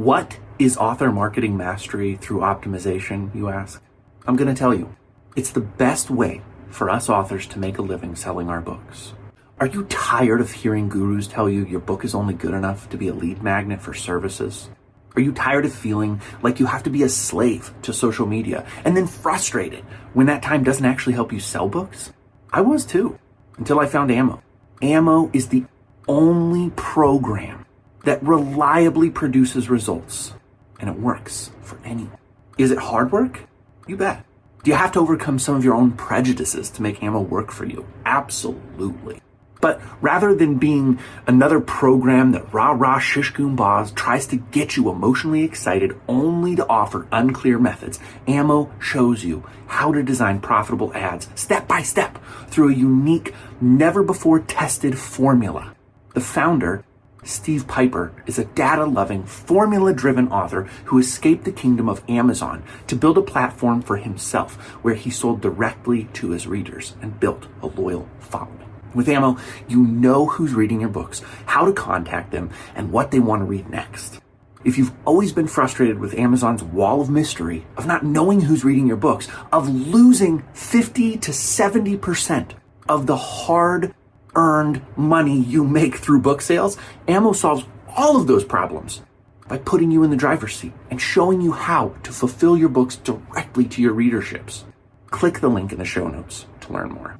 What is author marketing mastery through optimization, you ask? I'm going to tell you. It's the best way for us authors to make a living selling our books. Are you tired of hearing gurus tell you your book is only good enough to be a lead magnet for services? Are you tired of feeling like you have to be a slave to social media and then frustrated when that time doesn't actually help you sell books? I was too, until I found Ammo. Ammo is the only program that reliably produces results, and it works for anyone. Is it hard work? You bet. Do you have to overcome some of your own prejudices to make Ammo work for you? Absolutely. But rather than being another program that rah-rah shish-goon boz tries to get you emotionally excited only to offer unclear methods, Ammo shows you how to design profitable ads step by step through a unique, never-before-tested formula. The founder, Steve Piper, is a data-loving, formula-driven author who escaped the kingdom of Amazon to build a platform for himself where he sold directly to his readers and built a loyal following. With Ammo, you know who's reading your books, how to contact them, and what they want to read next. If you've always been frustrated with Amazon's wall of mystery, of not knowing who's reading your books, of losing 50 to 70% of the hard-earned money you make through book sales, Ammo solves all of those problems by putting you in the driver's seat and showing you how to fulfill your books directly to your readerships. Click the link in the show notes to learn more.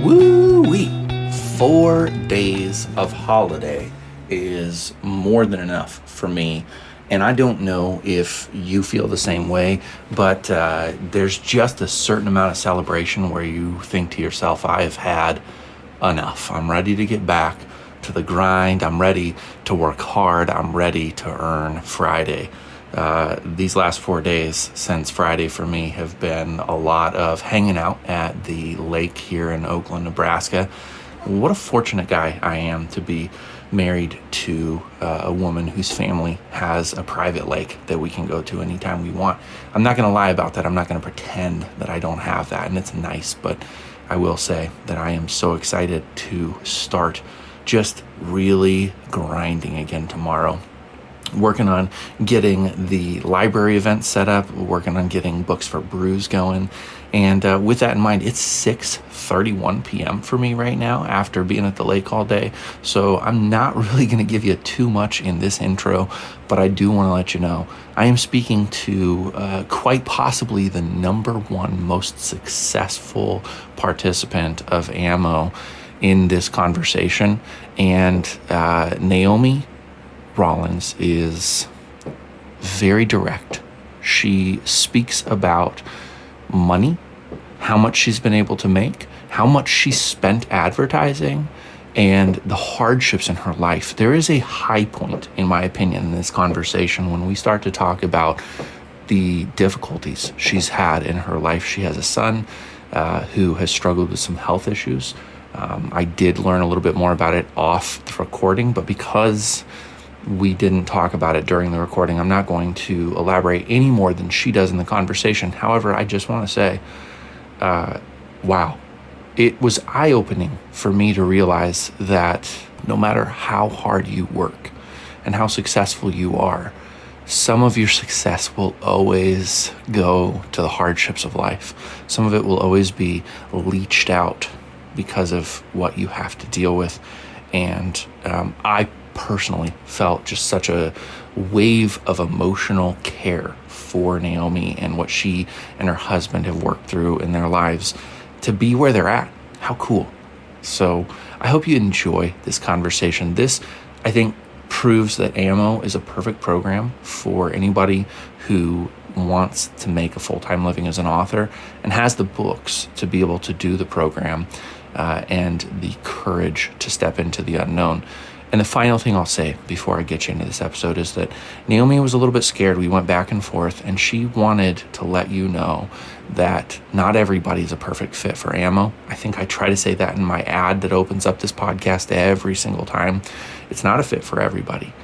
Woo-wee! 4 days of holiday is more than enough for me. And I don't know if you feel the same way, but there's just a certain amount of celebration where you think to yourself, I have had enough. I'm ready to get back to the grind. I'm ready to work hard. I'm ready to earn Friday. These last 4 days since Friday for me have been a lot of hanging out at the lake here in Oakland, Nebraska. What a fortunate guy I am to be married to a woman whose family has a private lake that we can go to anytime we want. I'm not going to lie about that. I'm not going to pretend that I don't have that, and it's nice, but I will say that I am so excited to start just really grinding again tomorrow. Working on getting the library event set up, working on getting Books for Brews going. And with that in mind, it's 6:31 p.m. for me right now after being at the lake all day. So I'm not really going to give you too much in this intro, but I do want to let you know I am speaking to quite possibly the #1 most successful participant of Ammo in this conversation. And Naomi Rawlings is very direct. She speaks about money, how much she's been able to make, how much she spent advertising, and the hardships in her life. There is a high point, in my opinion, in this conversation when we start to talk about the difficulties she's had in her life. She has a son who has struggled with some health issues. I did learn a little bit more about it off the recording, but because we didn't talk about it during the recording, I'm not going to elaborate any more than she does in the conversation. However, I just want to say, wow, it was eye-opening for me to realize that no matter how hard you work and how successful you are, some of your success will always go to the hardships of life. Some of it will always be leached out because of what you have to deal with. And I personally felt just such a wave of emotional care for Naomi and what she and her husband have worked through in their lives to be where they're at. How cool. So I hope you enjoy this conversation. This, I think, proves that Ammo is a perfect program for anybody who wants to make a full-time living as an author and has the books to be able to do the program and the courage to step into the unknown. And the final thing I'll say before I get you into this episode is that Naomi was a little bit scared. We went back and forth, and she wanted to let you know that not everybody's a perfect fit for Ammo. I think I try to say that in my ad that opens up this podcast every single time. It's not a fit for everybody.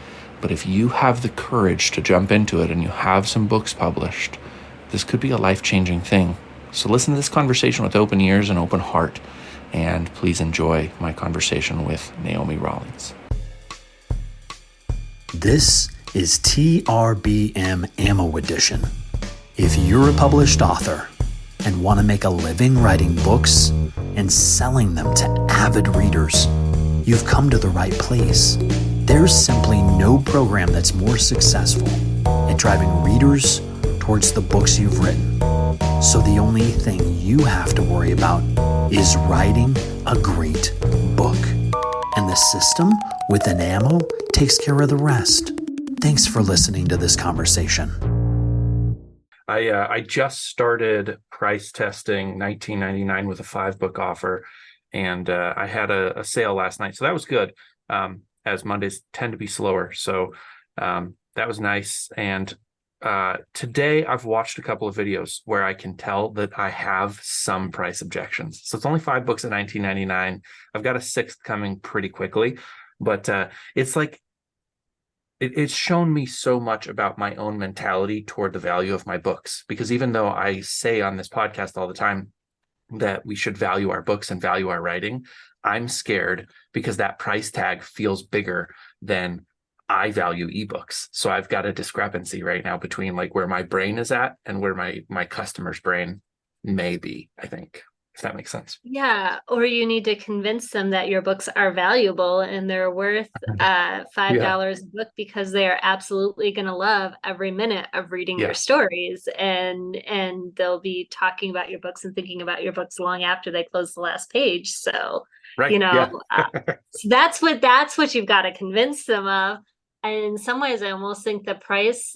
But if you have the courage to jump into it and you have some books published, this could be a life-changing thing. So listen to this conversation with open ears and open heart. and please enjoy my conversation with Naomi Rawlings. This is TRBM Ammo Edition. If you're a published author and want to make a living writing books and selling them to avid readers, you've come to the right place. There's simply no program that's more successful at driving readers towards the books you've written. So the only thing you have to worry about is writing a great book. And the system within Ammo takes care of the rest. Thanks for listening to this conversation. I just started price testing $19.99 with a 5-book offer, and I had a sale last night, so that was good. As Mondays tend to be slower, so that was nice. And today I've watched a couple of videos where I can tell that I have some price objections. So it's only 5 books at $19.99. I've got a 6th coming pretty quickly, but it's like it's shown me so much about my own mentality toward the value of my books. Because even though I say on this podcast all the time that we should value our books and value our writing, I'm scared because that price tag feels bigger than I value ebooks. So I've got a discrepancy right now between like where my brain is at and where my customer's brain may be, I think, if that makes sense. Yeah, or you need to convince them that your books are valuable and they're worth $5 a book, because they are absolutely going to love every minute of reading your stories, and they'll be talking about your books and thinking about your books long after they close the last page. So, so that's what you've got to convince them of. And in some ways, I almost think the price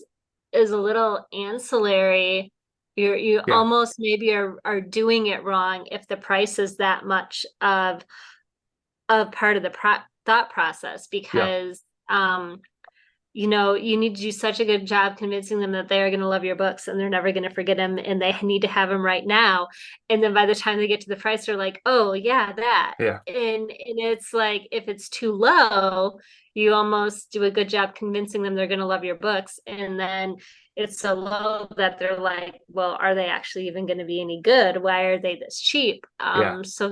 is a little ancillary. You almost maybe are doing it wrong if the price is that much of part of the thought process, because you need to do such a good job convincing them that they are going to love your books and they're never going to forget them and they need to have them right now. And then by the time they get to the price, they're like, oh yeah, that. Yeah. And it's like, if it's too low, you almost do a good job convincing them they're going to love your books. And then it's so low that they're like, well, are they actually even going to be any good? Why are they this cheap? So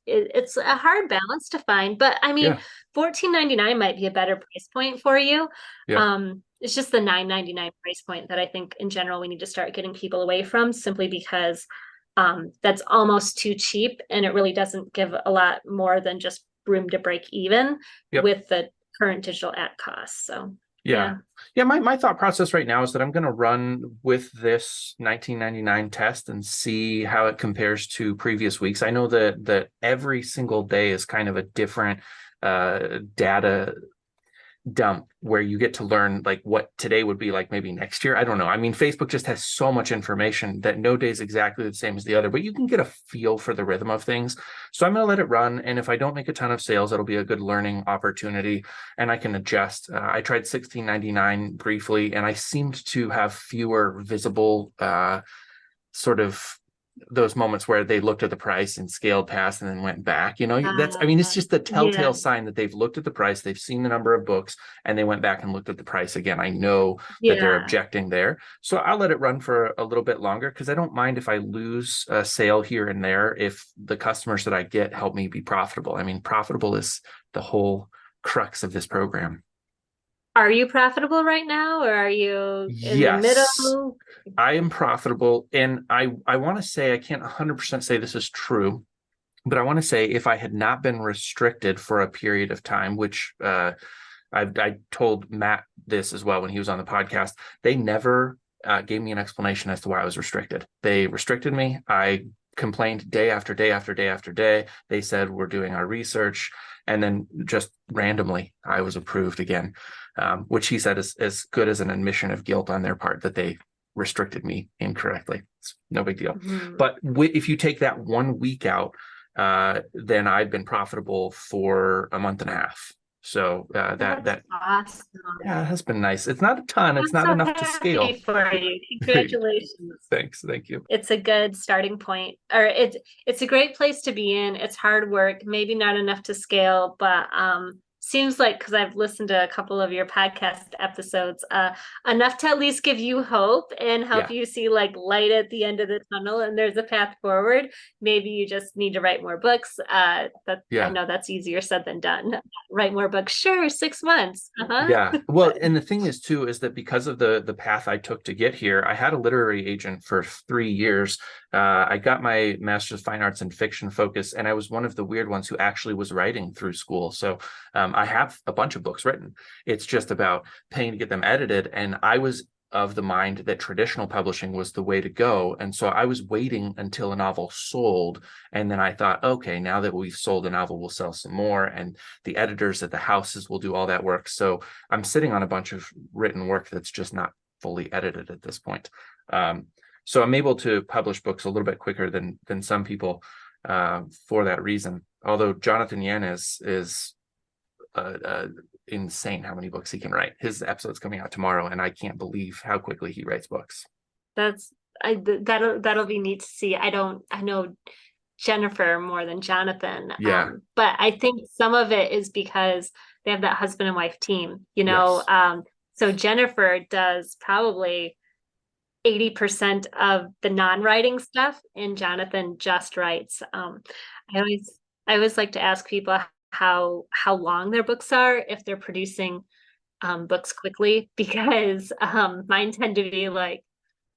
it's a hard balance to find, but I mean, $14.99 might be a better price point for you. It's just the $9.99 price point that I think in general we need to start getting people away from, simply because that's almost too cheap, and it really doesn't give a lot more than just room to break even with the current digital ad costs. So my thought process right now is that I'm going to run with this $19.99 test and see how it compares to previous weeks. I know that every single day is kind of a different data dump where you get to learn like what today would be like maybe next year. I don't know. I mean, Facebook just has so much information that no day is exactly the same as the other, but you can get a feel for the rhythm of things. So I'm going to let it run. And if I don't make a ton of sales, it'll be a good learning opportunity and I can adjust. I tried $16.99 briefly, and I seemed to have fewer visible sort of those moments where they looked at the price and scaled past and then went back. It's just the telltale sign that they've looked at the price, they've seen the number of books, and they went back and looked at the price again. I know that they're objecting there. So I'll let it run for a little bit longer, because I don't mind if I lose a sale here and there if the customers that I get help me be profitable. I mean, profitable is the whole crux of this program. Are you profitable right now, or are you in the middle? I am profitable, and I want to say, I can't 100% say this is true, but I want to say if I had not been restricted for a period of time, which I told Matt this as well when he was on the podcast, they never gave me an explanation as to why I was restricted. They restricted me. I complained day after day after day after day. They said, we're doing our research. And then just randomly, I was approved again, which he said is as good as an admission of guilt on their part that they restricted me incorrectly. It's no big deal. Mm-hmm. But if you take that 1 week out, then I've been profitable for a month and a half. So that awesome. Yeah, it has been nice. It's not a ton. It's not enough to scale. For you. Congratulations. Thanks. Thank you. It's a good starting point, or it's a great place to be in. It's hard work, maybe not enough to scale, but seems like, because I've listened to a couple of your podcast episodes, enough to at least give you hope and help Yeah. you see like light at the end of the tunnel and there's a path forward. Maybe you just need to write more books. But I Yeah. know that's easier said than done. Write more books. Sure, 6 months. Yeah. Well, and the thing is too, is that because of the path I took to get here, I had a literary agent for 3 years. I got my Master's of Fine Arts in Fiction focus, and I was one of the weird ones who actually was writing through school. So I have a bunch of books written. It's just about paying to get them edited. And I was of the mind that traditional publishing was the way to go. And so I was waiting until a novel sold. And then I thought, okay, now that we've sold a novel, we'll sell some more. And the editors at the houses will do all that work. So I'm sitting on a bunch of written work that's just not fully edited at this point. So I'm able to publish books a little bit quicker than some people for that reason. Although Jonathan Yen is insane how many books he can write. His episode's coming out tomorrow, and I can't believe how quickly he writes books. That'll be neat to see. I know Jennifer more than Jonathan. Yeah. But I think some of it is because they have that husband and wife team, you know. Yes. So Jennifer does probably 80% of the non-writing stuff, and Jonathan just writes. I always like to ask people how long their books are if they're producing books quickly, because mine tend to be like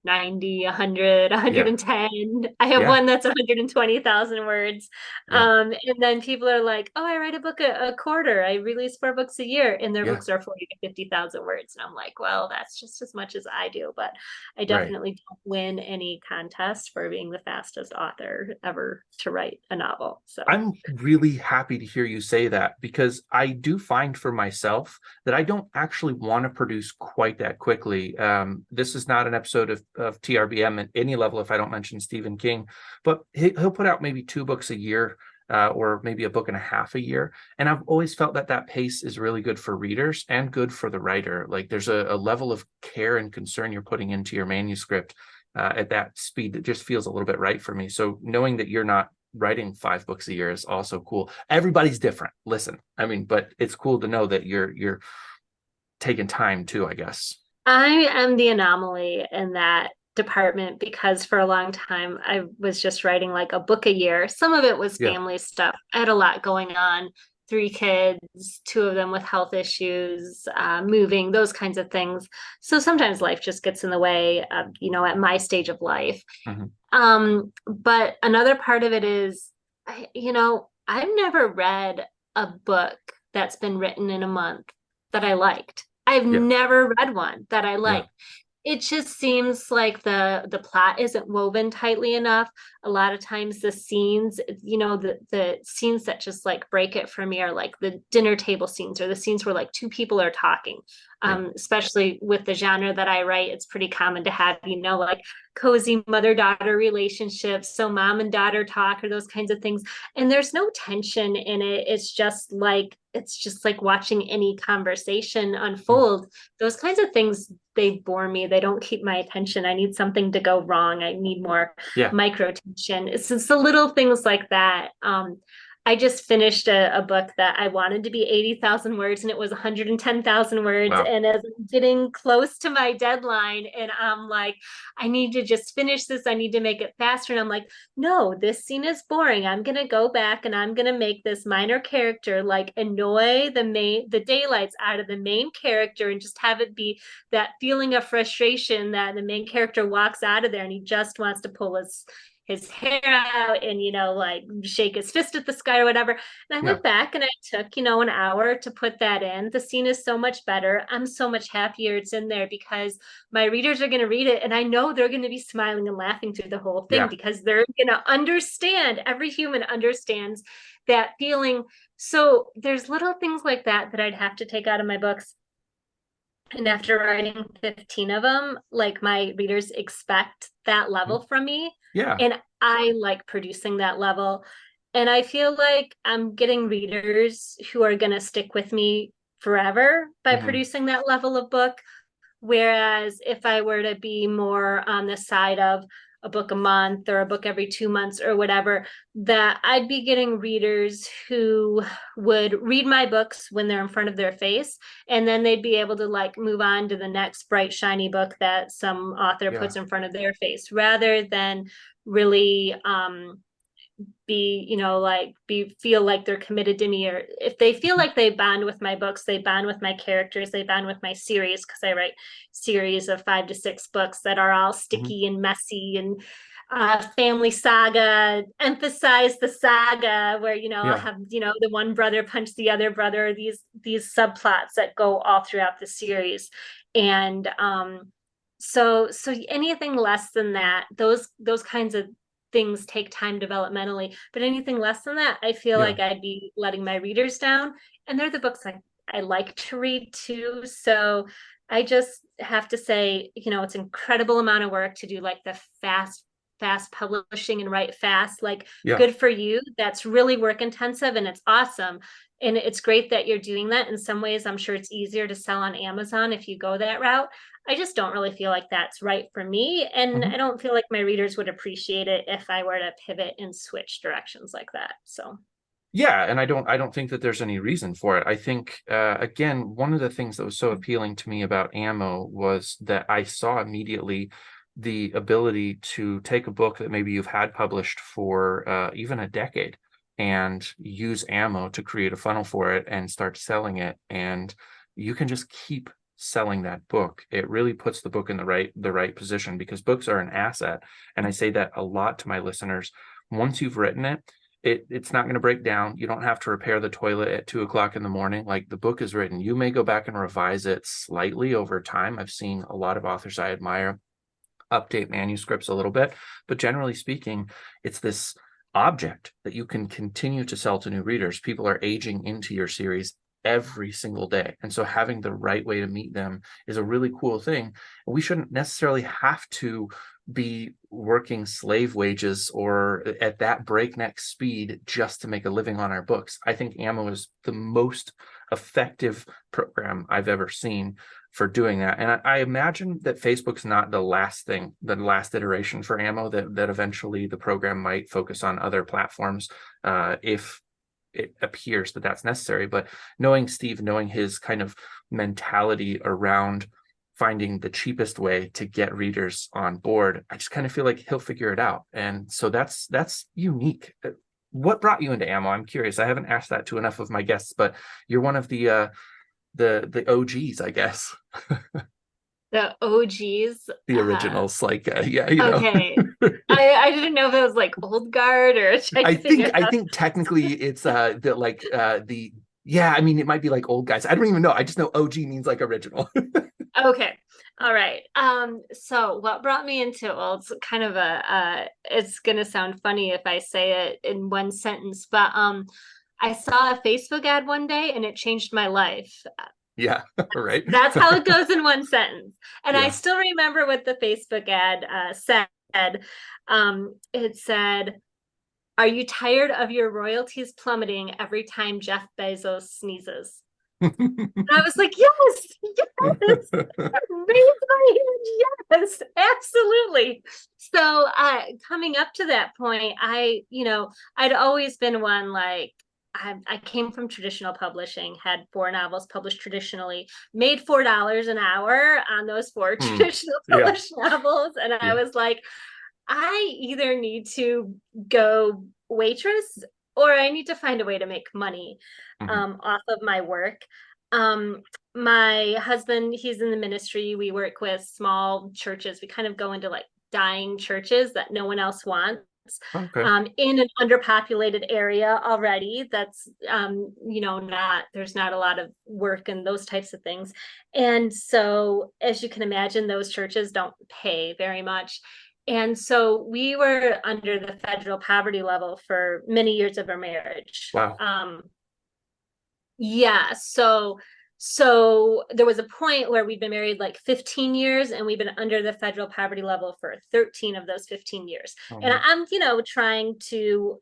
90, 100, 110. I have one that's 120,000 words. And then people are like, oh, I write a book a quarter. I release 4 books a year, and their books are 40 to 50,000 words. And I'm like, well, that's just as much as I do, but I definitely don't win any contest for being the fastest author ever to write a novel. So I'm really happy to hear you say that, because I do find for myself that I don't actually want to produce quite that quickly. This is not an episode of TRBM at any level if I don't mention Stephen King, but he'll put out maybe 2 books a year, or maybe a book and a half a year. And I've always felt that pace is really good for readers and good for the writer. Like there's a level of care and concern you're putting into your manuscript at that speed that just feels a little bit right for me. So knowing that you're not writing 5 books a year is also cool. Everybody's different. Listen, I mean, but it's cool to know that you're taking time too, I guess. I am the anomaly in that department, because for a long time I was just writing like a book a year. Some of it was family stuff. I had a lot going on, 3 kids, 2 of them with health issues, moving, those kinds of things. So sometimes life just gets in the way of, you know, at my stage of life. But another part of it is, I've never read a book that's been written in a month that I liked. I've never read one that I liked. It just seems like the plot isn't woven tightly enough. A lot of times the scenes, the scenes that just like break it for me are like the dinner table scenes, or the scenes where like 2 people are talking. Especially with the genre that I write, it's pretty common to have, like cozy mother-daughter relationships. So mom and daughter talk, or those kinds of things. And there's no tension in it. It's just like watching any conversation unfold. Those kinds of things, they bore me. They don't keep my attention. I need something to go wrong. I need more micro tension. It's just the little things like that. I just finished a book that I wanted to be 80,000 words, and it was 110,000 words. Wow. And as I'm getting close to my deadline, and I'm like, I need to just finish this. I need to make it faster. And I'm like, no, this scene is boring. I'm going to go back and I'm going to make this minor character like annoy the daylights out of the main character, and just have it be that feeling of frustration that the main character walks out of there and he just wants to pull his hair out and, like shake his fist at the sky or whatever. And I went back and I took, an hour to put that in. The scene is so much better. I'm so much happier it's in there, because my readers are going to read it, and I know they're going to be smiling and laughing through the whole thing, because they're going to understand. Every human understands that feeling. So there's little things like that I'd have to take out of my books. And after writing 15 of them, like, my readers expect that level from me. Yeah. And I like producing that level. And I feel like I'm getting readers who are going to stick with me forever by producing that level of book. Whereas if I were to be more on the side of, a book a month or a book every 2 months or whatever, that I'd be getting readers who would read my books when they're in front of their face, and then they'd be able to like move on to the next bright, shiny book that some author puts in front of their face, rather than really be, feel like they're committed to me. Or if they feel like they bond with my books, they bond with my characters, they bond with my series, because I write series of 5 to 6 books that are all sticky and messy and family saga, emphasize the saga, where I'll have the one brother punch the other brother, these subplots that go all throughout the series. And so anything less than that, those kinds of things take time developmentally, but anything less than that, I feel like I'd be letting my readers down. And they're the books I like to read too. So I just have to say, it's an incredible amount of work to do like the fast publishing and write fast. Like, good for you. That's really work intensive, and it's awesome. And it's great that you're doing that. In some ways, I'm sure it's easier to sell on Amazon if you go that route. I just don't really feel like that's right for me. And I don't feel like my readers would appreciate it if I were to pivot and switch directions like that. So. Yeah, and I don't think that there's any reason for it. I think, again, one of the things that was so appealing to me about Ammo was that I saw immediately the ability to take a book that maybe you've had published for even a decade and use Ammo to create a funnel for it and start selling it. And you can just keep selling that book. It really puts the book in the right position, because books are an asset. And I say that a lot to my listeners. Once you've written it, it's not going to break down. You don't have to repair the toilet at 2:00 in the morning. Like, the book is written. You may go back and revise it slightly over time. I've seen a lot of authors I admire update manuscripts a little bit, but generally speaking, it's this object that you can continue to sell to new readers. People are aging into your series every single day. And so having the right way to meet them is a really cool thing. We shouldn't necessarily have to be working slave wages or at that breakneck speed just to make a living on our books. I think Ammo is the most effective program I've ever seen for doing that. And I imagine that Facebook's not the last iteration for Ammo, that eventually the program might focus on other platforms if it appears that that's necessary. But knowing Steve, knowing his kind of mentality around finding the cheapest way to get readers on board, I just kind of feel like he'll figure it out. And so that's unique. What brought you into Ammo? I'm curious. I haven't asked that to enough of my guests, but you're one of the OGs, I guess. The OGs, the originals, okay. I didn't know if it was like old guard or I think technically it's I mean, it might be like old guys. I don't even know. I just know OG means like original. Okay. All right. So what brought me into it? Well, it's kind of it's gonna sound funny if I say it in one sentence, but I saw a Facebook ad one day and it changed my life. Yeah, right. That's how it goes in one sentence. And I still remember what the Facebook ad said. It said, "Are you tired of your royalties plummeting every time Jeff Bezos sneezes?" And I was like, yes, raise my hand, yes, absolutely. So coming up to that point, I'd always been one, like, I came from traditional publishing, had 4 novels published traditionally, made $4 an hour on those 4 traditional published novels. And I was like, I either need to go waitress or I need to find a way to make money off of my work. My husband, he's in the ministry. We work with small churches. We kind of go into like dying churches that no one else wants. Okay. In an underpopulated area already, that's there's not a lot of work and those types of things. And so, as you can imagine, those churches don't pay very much. And so we were under the federal poverty level for many years of our marriage. Wow. Yeah. So there was a point where we'd been married like 15 years and we've been under the federal poverty level for 13 of those 15 years. And I'm, trying to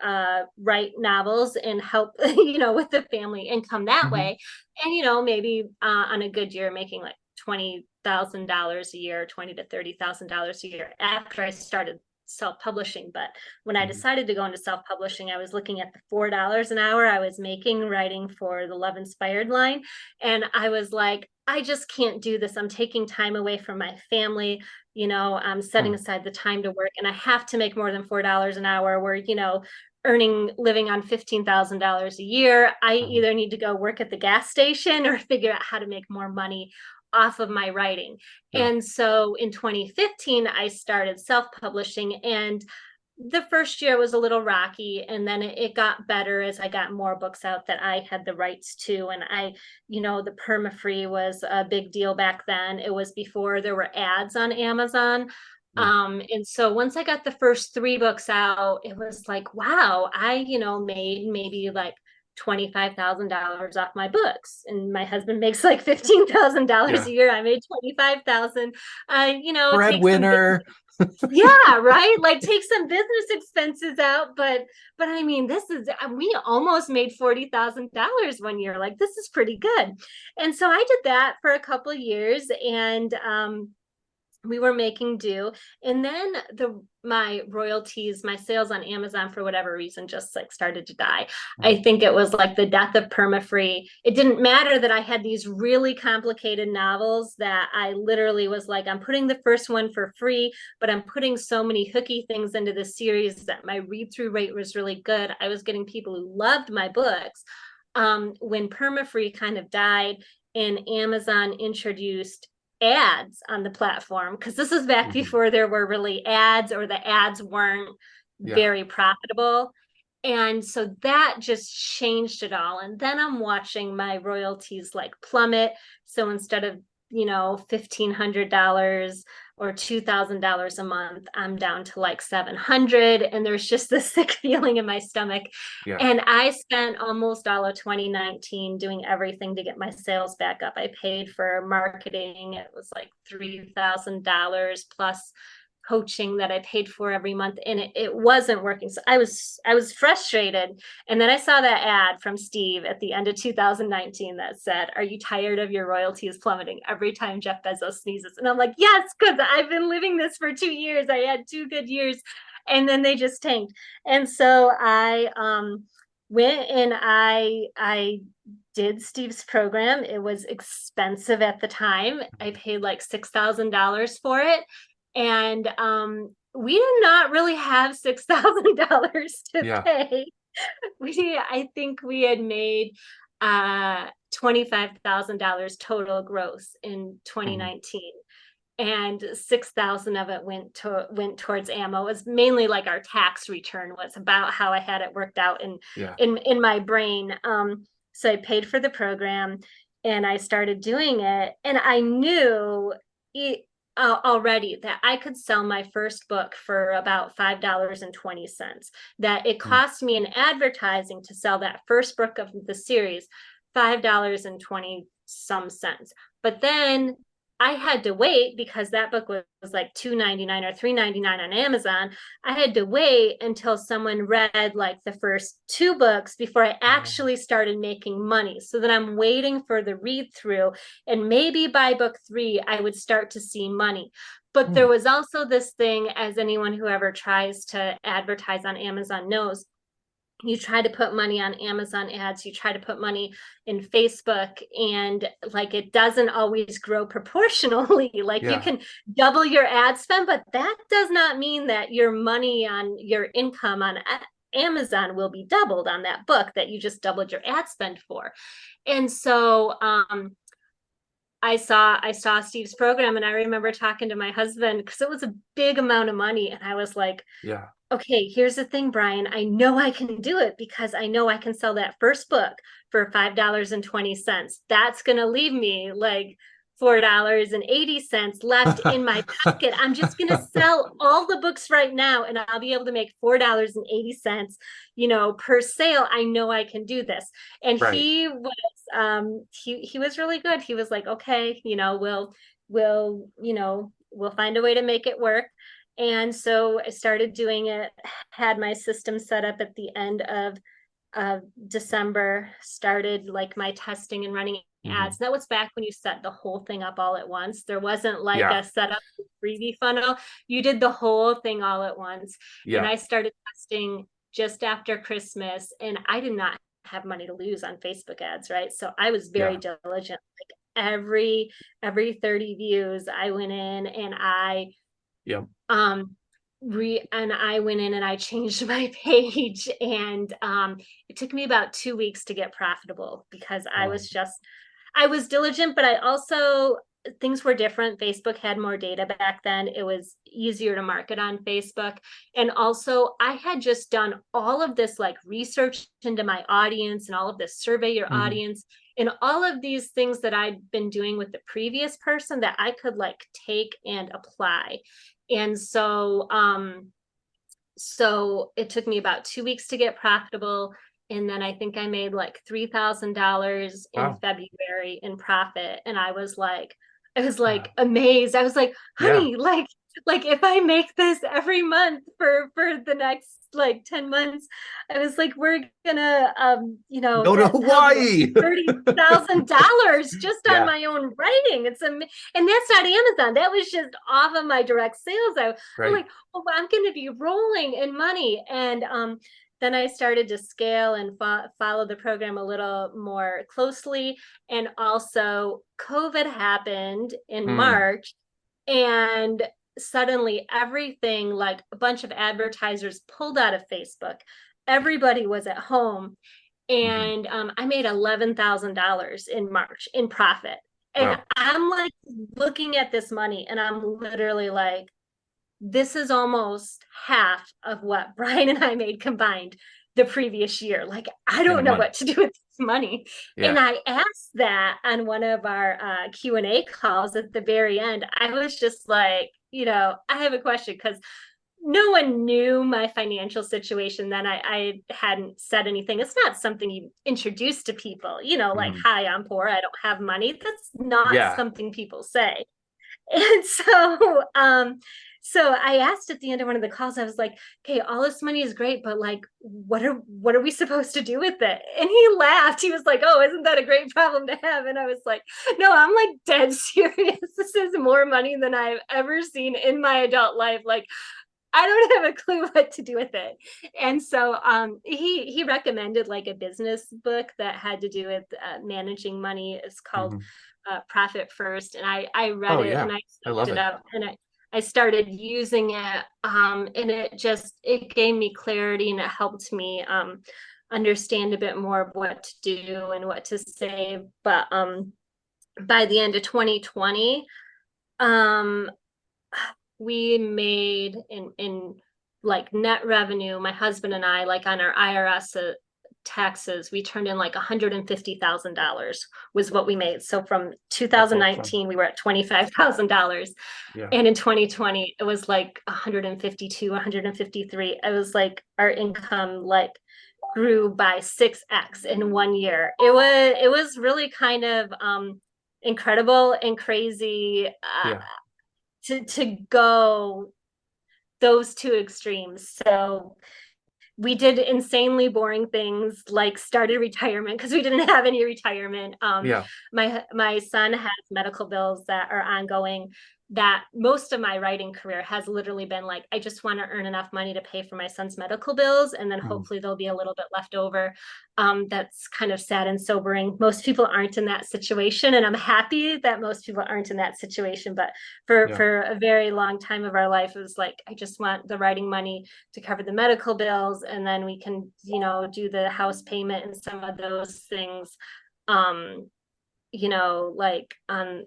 write novels and help, with the family income that way. And, maybe on a good year, making like $20,000 a year, $20,000 to $30,000 a year after I started self-publishing. But when I decided to go into self-publishing, I was looking at the $4 an hour I was making writing for the Love Inspired line. And I was like, I just can't do this. I'm taking time away from my family. I'm setting aside the time to work, and I have to make more than $4 an hour. Where, living on $15,000 a year. I either need to go work at the gas station or figure out how to make more money off of my writing. And so in 2015, I started self-publishing, and the first year was a little rocky, and then it got better as I got more books out that I had the rights to. And the perma-free was a big deal back then. It was before there were ads on Amazon. And so once I got the first 3 books out, it was like, wow, I, made maybe like $25,000 off my books, and my husband makes like $15,000 a year. I made 25,000. Breadwinner. Yeah, right. Like, take some business expenses out, but I mean, we almost made $40,000 one year. Like, this is pretty good. And so I did that for a couple of years, and we were making do. And then my royalties, my sales on Amazon, for whatever reason, just like started to die. I think it was like the death of perma-free. It didn't matter that I had these really complicated novels that I literally was like, I'm putting the first one for free, but I'm putting so many hooky things into the series that my read-through rate was really good. I was getting people who loved my books. When perma-free kind of died and Amazon introduced ads on the platform, because this is back before there were really ads, or the ads weren't very profitable. And so that just changed it all. And then I'm watching my royalties like plummet. So instead of, $1,500 or $2,000 a month, I'm down to like $700. And there's just this sick feeling in my stomach. And I spent almost all of 2019 doing everything to get my sales back up. I paid for marketing. It was like $3,000 plus coaching that I paid for every month, and it wasn't working. So I was frustrated. And then I saw that ad from Steve at the end of 2019 that said, "Are you tired of your royalties plummeting every time Jeff Bezos sneezes?" And I'm like, yes, because I've been living this for 2 years. I had 2 good years, and then they just tanked. And so I went and I did Steve's program. It was expensive at the time. I paid like $6,000 for it. And we did not really have $6,000 to pay. I think we had made $25,000 total gross in 2019. And 6,000 of it went towards ammo. It was mainly like our tax return was about how I had it worked out in my brain. So I paid for the program, and I started doing it, and I knew already that I could sell my first book for about $5.20. That it cost me in advertising to sell that first book of the series $5.20 some cents. But then I had to wait, because that book was like $2.99 or $3.99 on Amazon. I had to wait until someone read like the first 2 books before I actually started making money. So then I'm waiting for the read through, and maybe by book 3, I would start to see money. But there was also this thing, as anyone who ever tries to advertise on Amazon knows, you try to put money on Amazon ads, you try to put money in Facebook, and like, it doesn't always grow proportionally. Like, you can double your ad spend, but that does not mean that your money on your income on Amazon will be doubled on that book that you just doubled your ad spend for. And so I saw Steve's program, and I remember talking to my husband, because it was a big amount of money, and I was like, okay, here's the thing, Brian. I know I can do it, because I know I can sell that first book for $5.20. That's going to leave me like $4.80 left in my pocket. I'm just going to sell all the books right now, and I'll be able to make $4.80, per sale. I know I can do this. And he was really good. He was like, okay, we'll find a way to make it work. And so I started doing it, had my system set up at the end of December, started like my testing and running ads. That was back when you set the whole thing up all at once. There wasn't like Yeah. a setup freebie funnel. You did the whole thing all at once. And Yeah. I started testing just after Christmas, and I did not have money to lose on Facebook ads, right? So I was very Yeah. diligent. Like every 30 views, I went in and I Yep. I went in and I changed my page, and it took me about 2 weeks to get profitable because Wow. I was diligent, but I also, things were different. Facebook had more data back then. It was easier to market on Facebook. And also I had just done all of this like research into my audience and all of this survey your audience and all of these things that I'd been doing with the previous person that I could like take and apply. And so it took me about 2 weeks to get profitable. And then I think I made like $3,000 in Wow. February in profit. And I was like amazed. I was like, Yeah. honey, like if I make this every month for the next like 10 months, I was like, we're gonna Go to Hawaii. $30,000 just Yeah. on my own writing. And that's not Amazon. That was just off of my direct sales. I'm Right. like, oh, I'm gonna be rolling in money. And then I started to scale and follow the program a little more closely. And also COVID happened in March, and suddenly everything, like a bunch of advertisers pulled out of Facebook. Everybody was at home. And I made $11,000 in March in profit. And Wow. I'm like looking at this money and I'm literally like, this is almost half of what Brian and I made combined the previous year. Like, I don't know what to do with this money. Yeah. And I asked that on one of our Q&A calls at the very end. I was just like, I have a question, because no one knew my financial situation then. I hadn't said anything. It's not something you introduce to people, like, hi, I'm poor, I don't have money. That's not something people say. And so I asked at the end of one of the calls, I was like, okay, all this money is great, but like, what are we supposed to do with it? And he laughed. He was like, oh, isn't that a great problem to have? And I was like, no, I'm like dead serious. This is more money than I've ever seen in my adult life. Like, I don't have a clue what to do with it. And so he recommended like a business book that had to do with managing money. It's called Profit First. And I read it and I looked it up, and I started using it, and it gave me clarity, and it helped me understand a bit more of what to do and what to save. But by the end of 2020, we made in like net revenue, my husband and I, like on our IRS taxes, we turned in like $150,000 was what we made. So from 2019, we were at $25,000. Yeah. And in 2020, it was like 152, 153. It was like our income like grew by 6x in 1 year. It was really kind of incredible and crazy to go those two extremes. So we did insanely boring things like started retirement because we didn't have any retirement. My son has medical bills that are ongoing, that most of my writing career has literally been like, I just want to earn enough money to pay for my son's medical bills, and then hopefully there'll be a little bit left over. That's kind of sad and sobering. Most people aren't in that situation, and I'm happy that most people aren't in that situation. But for a very long time of our life, it was like, I just want the writing money to cover the medical bills, and then we can, do the house payment and some of those things, like on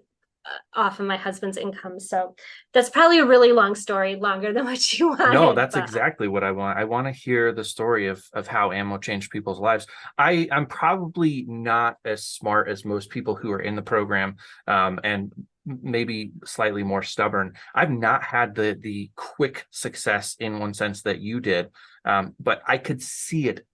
off of my husband's income. So that's probably a really long story, longer than what you wanted. No, that's exactly what I want. I want to hear the story of how ammo changed people's lives. I'm probably not as smart as most people who are in the program, and maybe slightly more stubborn. I've not had the quick success in one sense that you did, but I could see it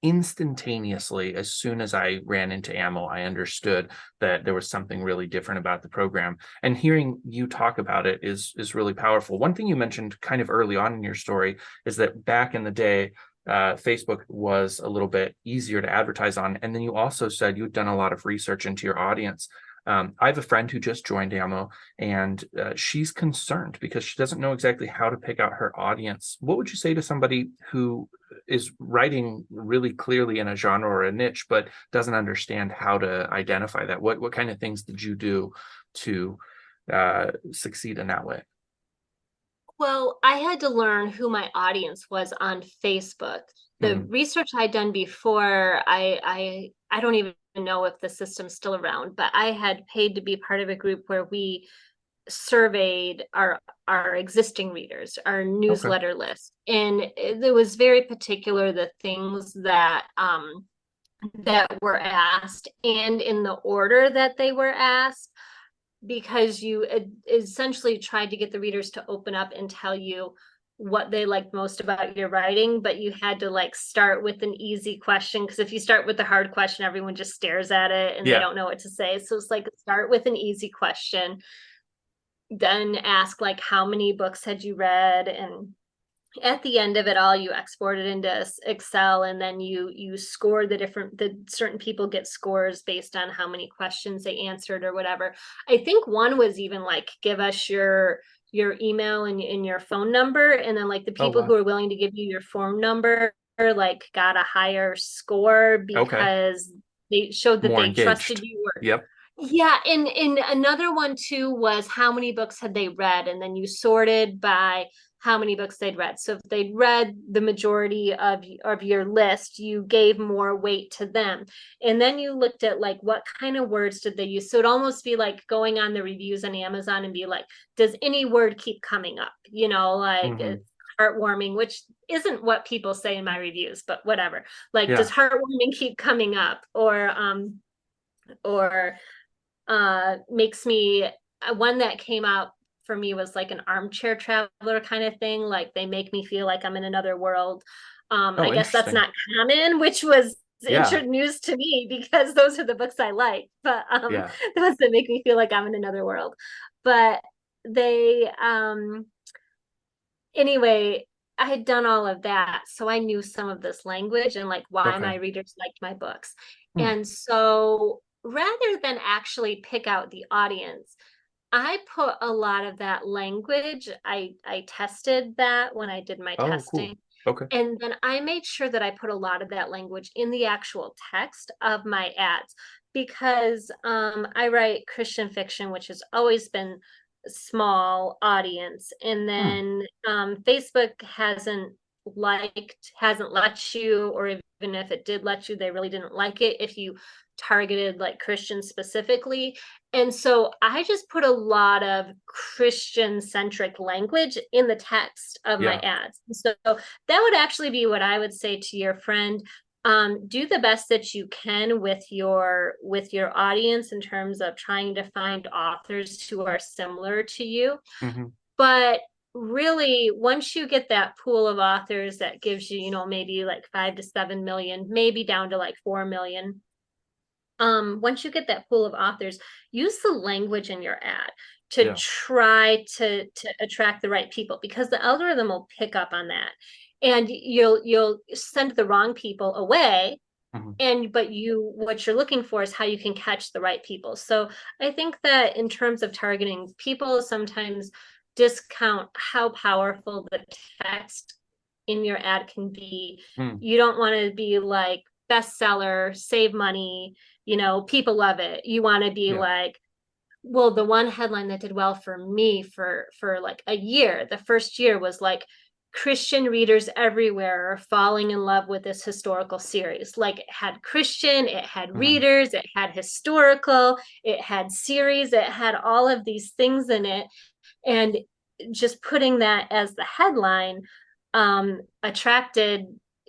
instantaneously. As soon as I ran into ammo, I understood that there was something really different about the program, and hearing you talk about it is really powerful. One thing you mentioned kind of early on in your story is that back in the day, Facebook was a little bit easier to advertise on. And then you also said you'd done a lot of research into your audience. I have a friend who just joined AMO, and she's concerned because she doesn't know exactly how to pick out her audience. What would you say to somebody who is writing really clearly in a genre or a niche, but doesn't understand how to identify that? What kind of things did you do to succeed in that way? Well, I had to learn who my audience was on Facebook. The research I'd done before, I don't even know if the system's still around, but I had paid to be part of a group where we surveyed our existing readers, our Okay. newsletter list, and it was very particular the things that that were asked and in the order that they were asked, because you essentially tried to get the readers to open up and tell you what they liked most about your writing, but you had to like start with an easy question, because if you start with the hard question, everyone just stares at it and they don't know what to say. So it's like, start with an easy question, then ask like, how many books had you read, and at the end of it all, you export it into Excel, and then you score the certain people get scores based on how many questions they answered or whatever. I think one was even like, give us your email and your phone number, and then like the Oh, people wow. who are willing to give you your phone number like got a higher score Okay. because they showed that More they trusted engaged. you. Or Yep. yeah, and another one too was how many books had they read, and then you sorted by how many books they'd read. So if they'd read the majority of your list, you gave more weight to them. And then you looked at like, what kind of words did they use? So it'd almost be like going on the reviews on Amazon and be like, does any word keep coming up? You know, like it's heartwarming, which isn't what people say in my reviews, but whatever. Like, Yeah. does heartwarming keep coming up? Or makes me, one that came out for me was like an armchair traveler kind of thing, like they make me feel like I'm in another world. I Oh, guess that's interesting. not common, which was Yeah. news to me because those are the books I like, but Yeah. the ones that make me feel like I'm in another world. But they anyway, I had done all of that, so I knew some of this language and like why Okay. my readers liked my books. Hmm. And so rather than actually pick out the audience, I put a lot of that language. I tested that when I did my Oh, cool. testing. Okay. And then I made sure that I put a lot of that language in the actual text of my ads, because I write Christian fiction, which has always been a small audience. And Hmm. then Facebook hasn't let you, or even if it did let you, they really didn't like it if you targeted like Christians specifically. And so I just put a lot of Christian centric language in the text of my Yeah. ads. So that would actually be what I would say to your friend. Do the best that you can with your audience in terms of trying to find authors who are similar to you. Hmm. But really, once you get that pool of authors that gives you, maybe like 5 to 7 million, maybe down to like 4 million, once you get that pool of authors, use the language in your ad to Yeah. try to attract the right people, because the algorithm will pick up on that, and you'll send the wrong people away. Hmm. And but what you're looking for is how you can catch the right people. So I think that in terms of targeting, people sometimes discount how powerful the text in your ad can be. Hmm. You don't want to be like bestseller, save money, people love it. You want to be Yeah. like, well, the one headline that did well for me for like a year, the first year, was like, Christian readers everywhere are falling in love with this historical series. Like, it had Christian, it had Hmm. readers, it had historical, it had series, it had all of these things in it. And just putting that as the headline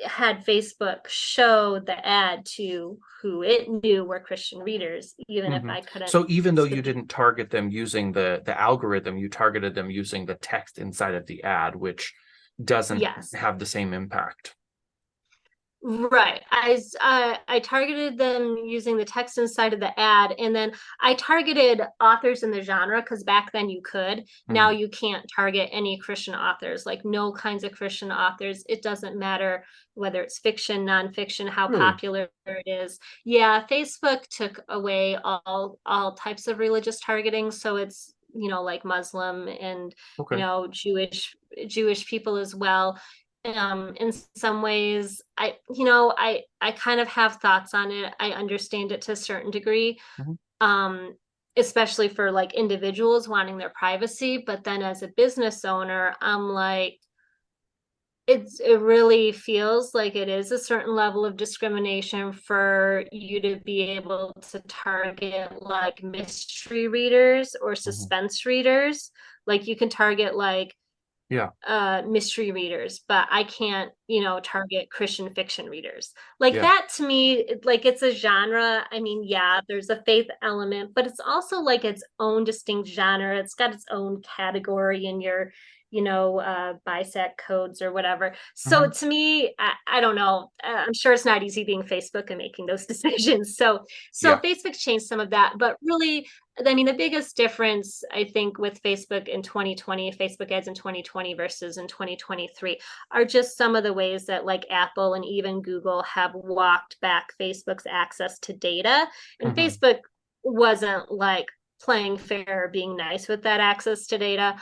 had Facebook show the ad to who it knew were Christian readers, even if Hmm. I couldn't So even though you specifically. didn't target them using the algorithm, you targeted them using the text inside of the ad, which doesn't Yes. have the same impact. Right. I targeted them using the text inside of the ad, and then I targeted authors in the genre because back then you could. Now Mhm. you can't target any Christian authors, like no kinds of Christian authors. It doesn't matter whether it's fiction, nonfiction, how Really? popular it is. Yeah, Facebook took away all types of religious targeting, so it's, like Muslim and, Okay. Jewish people as well. In some ways, I kind of have thoughts on it. I understand it to a certain degree, Mhm. um especially for like individuals wanting their privacy, but then as a business owner, I'm like, it really feels like it is a certain level of discrimination for you to be able to target like mystery readers or Mhm. suspense readers. Like you can target like Yeah. mystery readers, but I can't, target Christian fiction readers. Like Yeah. that to me, like it's a genre. I mean, yeah, there's a faith element, but it's also like its own distinct genre. It's got its own category in your, BISAC codes or whatever. So Mhm. to me, I don't know. I'm sure it's not easy being Facebook and making those decisions. So Yeah. Facebook changed some of that, but really, I mean, the biggest difference, I think, with Facebook in 2020, Facebook ads in 2020 versus in 2023, are just some of the ways that like Apple and even Google have walked back Facebook's access to data. And Mhm. Facebook wasn't like playing fair or being nice with that access to data.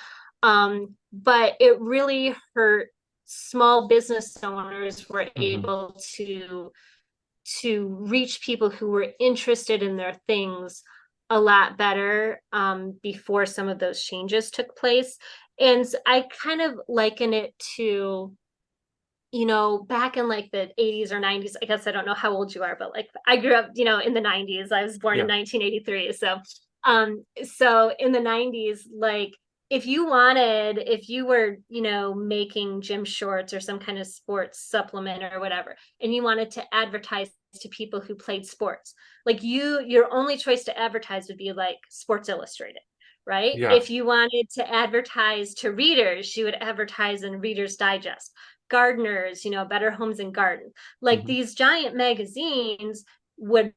But it really hurt small business owners were Mhm. able to reach people who were interested in their things a lot better, before some of those changes took place. And I kind of liken it to, back in like the 80s or 90s. I guess I don't know how old you are, but like I grew up, in the 90s. I was born in Yeah. 1983. So in the 90s, like if you were, making gym shorts or some kind of sports supplement or whatever, and you wanted to advertise to people who played sports, like your only choice to advertise would be like Sports Illustrated. Right. Yeah. If you wanted to advertise to readers, you would advertise in Reader's Digest, Gardeners, Better Homes and Garden. Like Mhm. these giant magazines would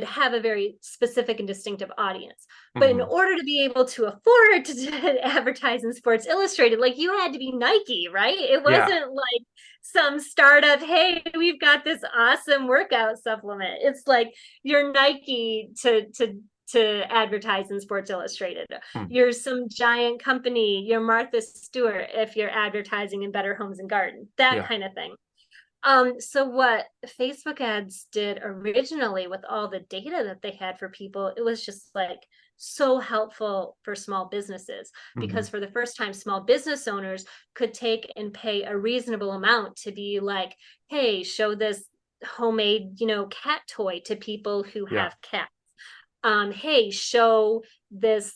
have a very specific and distinctive audience. But in Mhm. order to be able to afford to advertise in Sports Illustrated, like you had to be Nike, right? It Yeah. wasn't like some startup, hey, we've got this awesome workout supplement. It's like you're Nike to advertise in Sports Illustrated. Hmm. You're some giant company, you're Martha Stewart if you're advertising in Better Homes and Garden, that Yeah. kind of thing. So what Facebook ads did originally with all the data that they had for people, it was just like so helpful for small businesses, Mhm. because for the first time, small business owners could take and pay a reasonable amount to be like, hey, show this homemade, cat toy to people who Yeah. have cats. Hey, show this,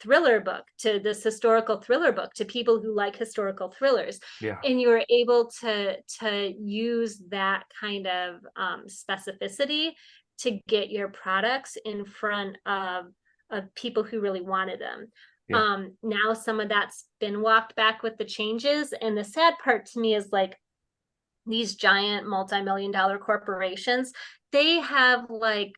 thriller book to this historical thriller book to people who like historical thrillers. Yeah. And you were able to use that kind of specificity to get your products in front of people who really wanted them. Yeah. Now some of that's been walked back with the changes. And the sad part to me is like these giant multi-million dollar corporations, they have like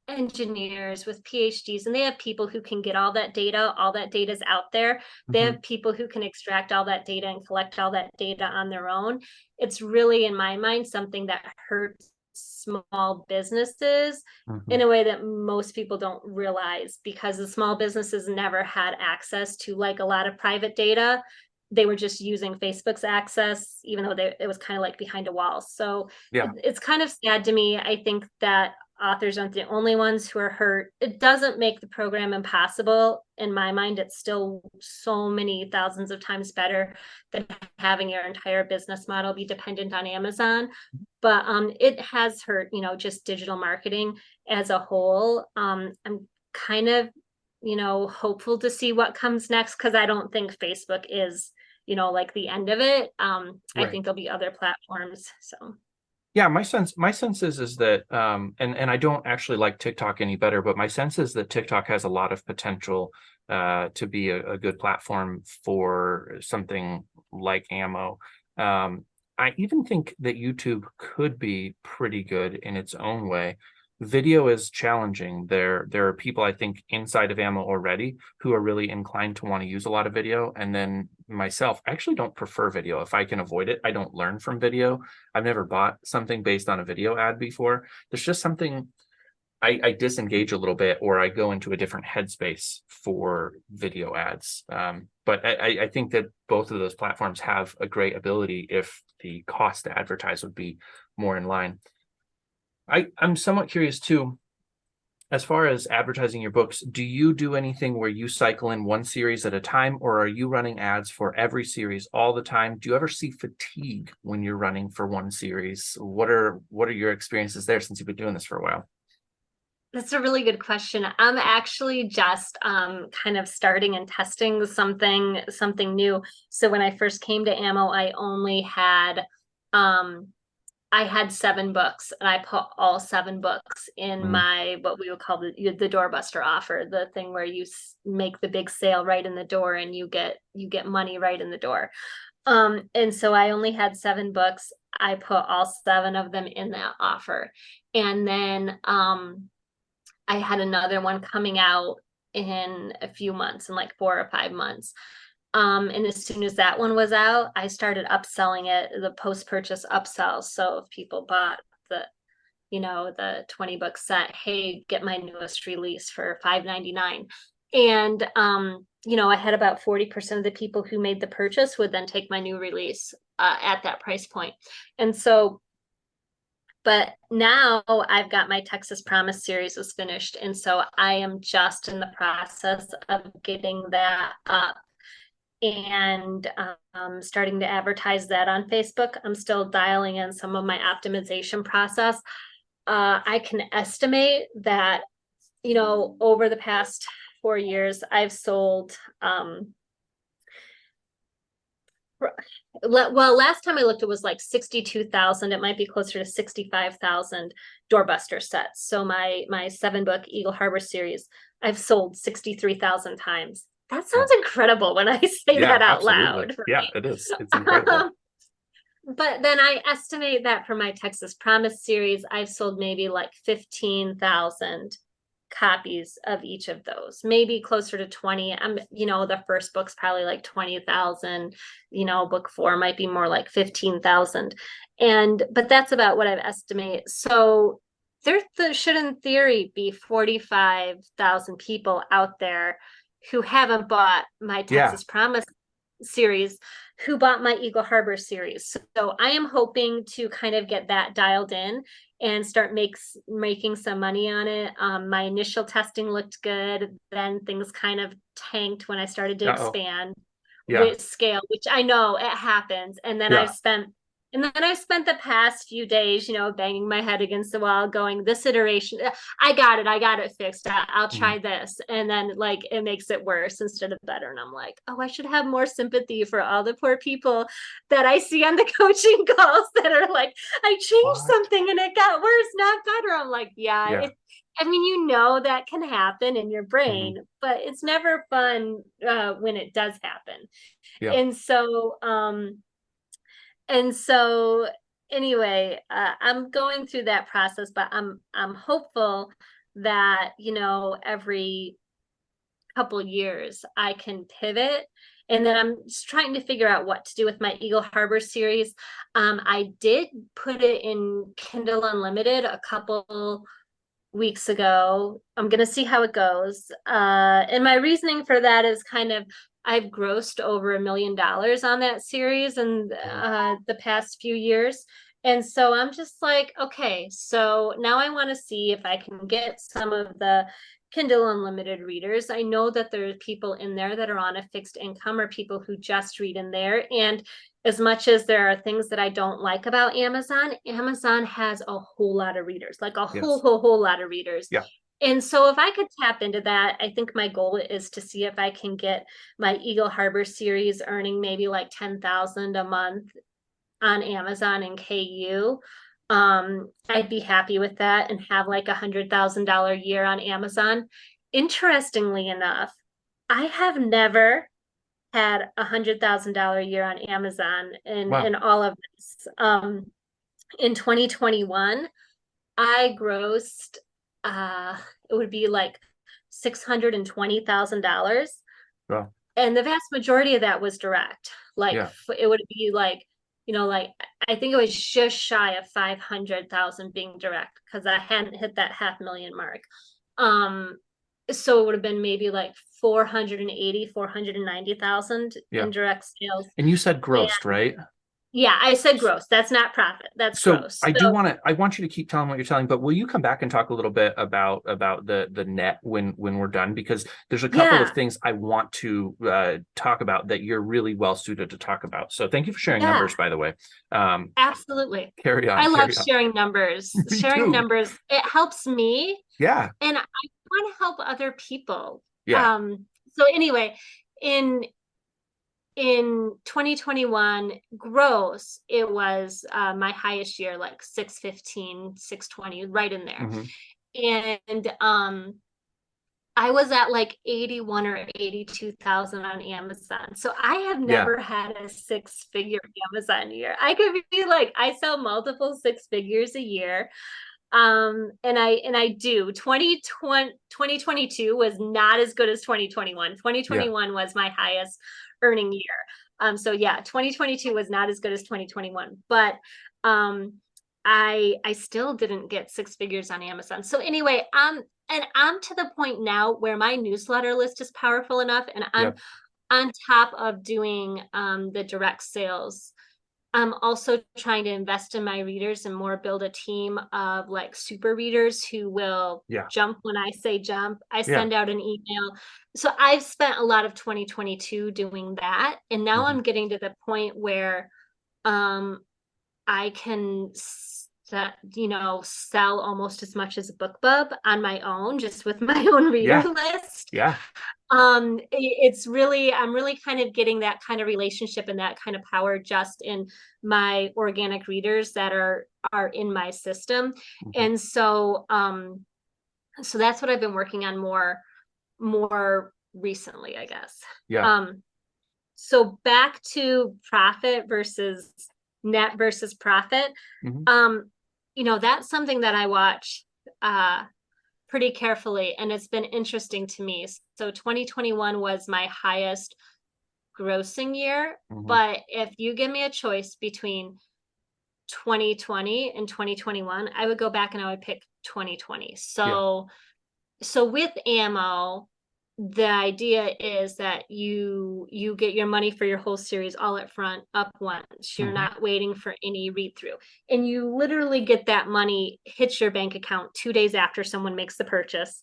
engineers with PhDs, and they have people who can get all that data. All that data is out there. They Mhm. have people who can extract all that data and collect all that data on their own. It's really, in my mind, something that hurts small businesses in Mhm. a way that most people don't realize, because the small businesses never had access to like a lot of private data. They were just using Facebook's access, even though it was kind of like behind a wall. So Yeah. it's kind of sad to me. I think that authors aren't the only ones who are hurt. It doesn't make the program impossible. In my mind, it's still so many thousands of times better than having your entire business model be dependent on Amazon. But it has hurt, just digital marketing as a whole. I'm kind of, hopeful to see what comes next, because I don't think Facebook is, like the end of it. I Right. think there'll be other platforms. So Yeah, my sense is that and I don't actually like TikTok any better, but my sense is that TikTok has a lot of potential to be a good platform for something like ammo. Um I even think that YouTube could be pretty good in its own way. Video is challenging. There are people I think inside of Ammo already who are really inclined to want to use a lot of video. And then myself, I actually don't prefer video. If I can avoid it, I don't learn from video. I've never bought something based on a video ad before. There's just something I disengage a little bit, or I go into a different headspace for video ads. But I think that both of those platforms have a great ability if the cost to advertise would be more in line. I'm somewhat curious too, as far as advertising your books, do you do anything where you cycle in one series at a time, or are you running ads for every series all the time? Do you ever see fatigue when you're running for one series? What are your experiences there since you've been doing this for a while? That's a really good question. I'm actually just kind of starting and testing something new. So when I first came to Ammo, I had 7 books, and I put all 7 books in my, what we would call the doorbuster offer, the thing where you make the big sale right in the door and you get money right in the door. And so I only had 7 books. I put all 7 of them in that offer. And then I had another one coming out in a few months, in like 4 or 5 months. And as soon as that one was out, I started upselling it, the post-purchase upsells. So if people bought the 20 book set, hey, get my newest release for $5.99. And I had about 40% of the people who made the purchase would then take my new release at that price point. And so, but now I've got my Texas Promise series is finished. And so I am just in the process of getting that up and starting to advertise that on Facebook. I'm still dialing in some of my optimization process. I can estimate that, over the past 4 years, I've sold, last time I looked, it was like 62,000. It might be closer to 65,000 doorbuster sets. So my 7-book Eagle Harbor series, I've sold 63,000 times. That sounds incredible when I say that out loud. Right? Yeah, it is. It's incredible. But then I estimate that for my Texas Promise series, I've sold maybe like 15,000 copies of each of those, maybe closer to 20. The first book's probably like 20,000, book 4 might be more like 15,000. But that's about what I've estimated. So there should in theory be 45,000 people out there who haven't bought my Texas Promise series, who bought my Eagle Harbor series. So I am hoping to kind of get that dialed in and start making some money on it. My initial testing looked good. Then things kind of tanked when I started to expand with scale, which I know it happens. And then I've spent the past few days, banging my head against the wall, going, this iteration, I got it fixed. I'll try this. And then like, it makes it worse instead of better. And I'm like, oh, I should have more sympathy for all the poor people that I see on the coaching calls that are like, I changed something and it got worse, not better. I'm like, that can happen in your brain, but it's never fun when it does happen. And so anyway, I'm going through that process, but I'm hopeful that, every couple years I can pivot. And then I'm just trying to figure out what to do with my Eagle Harbor series. I did put it in Kindle Unlimited a couple weeks ago. I'm going to see how it goes. And my reasoning for that is kind of, I've grossed over $1 million on that series in the past few years. And so I'm just like, okay, so now I want to see if I can get some of the Kindle Unlimited readers. I know that there are people in there that are on a fixed income or people who just read in there. And as much as there are things that I don't like about Amazon, Amazon has a whole lot of readers, like a whole lot of readers. Yeah. And so if I could tap into that, I think my goal is to see if I can get my Eagle Harbor series earning maybe like 10,000 a month on Amazon and KU. I'd be happy with that and have like $100,000 a year on Amazon. Interestingly enough, I have never had $100,000 a year on Amazon and Wow. all of this. In 2021, I grossed it would be like $620,000. Wow. And the vast majority of that was direct. Like Yeah. it would be like, like I think it was just shy of 500,000 being direct because I hadn't hit that 500,000 mark. So it would have been maybe like 490,000 Yeah. in direct sales. And you said grossed, right? Yeah, I said gross. That's not profit. That's So gross. I want you to keep telling what you're telling, but will you come back and talk a little bit about the net when we're done? Because there's a couple of things I want to talk about that you're really well suited to talk about. So thank you for sharing numbers, by the way. Absolutely. Carry on. I love sharing numbers. Sharing numbers, it helps me. Yeah. And I want to help other people. Yeah. So anyway, in 2021 gross, it was my highest year, like 615, 620, right in there. And I was at like 81 or 82,000 on Amazon. So I have never had a 6-figure Amazon year. I could be like, I sell multiple 6 figures a year. And I do. 2022 was not as good as 2021. 2021 was my highest earning year. So yeah, 2022 was not as good as 2021, but I still didn't get 6 figures on Amazon. So anyway, and I'm to the point now where my newsletter list is powerful enough, and I'm on top of doing the direct sales. I'm also trying to invest in my readers and more build a team of like super readers who will jump when I say jump. I send out an email. So I've spent a lot of 2022 doing that. And now I'm getting to the point where I can sell almost as much as a BookBub on my own, just with my own reader list. It's really, I'm really kind of getting that kind of relationship and that kind of power just in my organic readers that are in my system. And so so that's what I've been working on more recently, I guess. So back to profit versus net versus profit. That's something that I watch pretty carefully, and it's been interesting to me. So 2021 was my highest grossing year, but if you give me a choice between 2020 and 2021, I would go back and I would pick 2020. So with ammo, the idea is that you get your money for your whole series all up front, up once. You're not waiting for any read through, and you literally get that money hits your bank account 2 days after someone makes the purchase.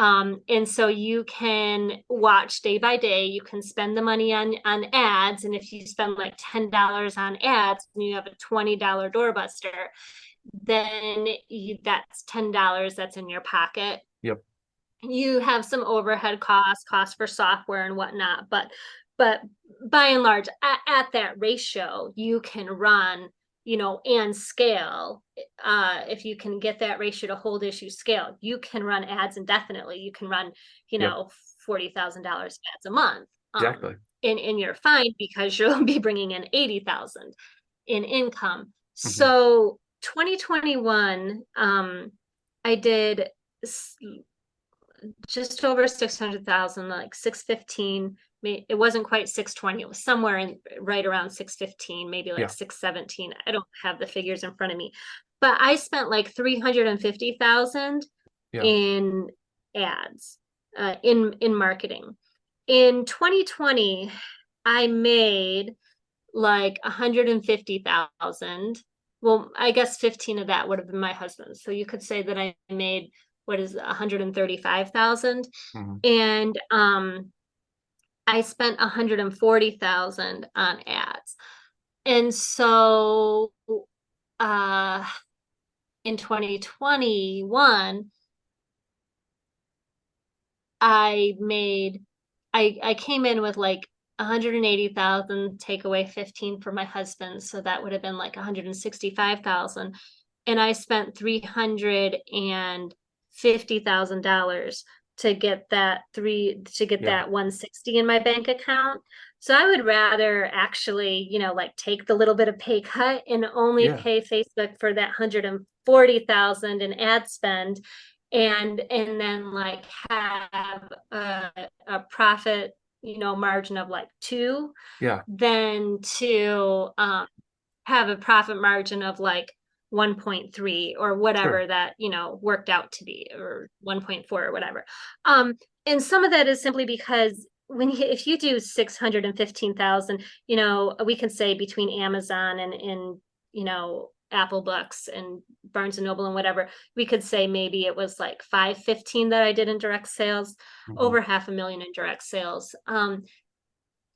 And so you can watch day by day. You can spend the money on ads, and if you spend like $10 on ads and you have a $20 doorbuster, then that's $10 that's in your pocket. You have some overhead costs for software and whatnot, but by and large, at that ratio, you can run, and scale. If you can get that ratio to hold issue scale, you can run ads indefinitely. You can run, $40,000 ads a month. Exactly. And you're fine because you'll be bringing in 80,000 in income. So 2021, I did just over 600,000, like 615. It wasn't quite 620. It was somewhere right around 615, maybe like 617. I don't have the figures in front of me, but I spent like 350,000 in ads, in marketing. In 2020, I made like 150,000. Well, I guess 15 of that would have been my husband's. So you could say that I made, what is 135,000. And I spent 140,000 on ads. And so in 2021, I came in with like 180,000, take away 15 for my husband. So that would have been like 165,000. And I spent $350,000 to get that that 160 in my bank account. So I would rather actually, like take the little bit of pay cut and only pay Facebook for that 140,000 in ad spend, and then like have a profit, margin of like 2, than to have a profit margin of like 1.3 or whatever that, worked out to be, or 1.4 or whatever. And some of that is simply because if you do 615,000, we can say between Amazon and Apple Books and Barnes and Noble and whatever, we could say maybe it was like 515 that I did in direct sales, over 500,000 in direct sales.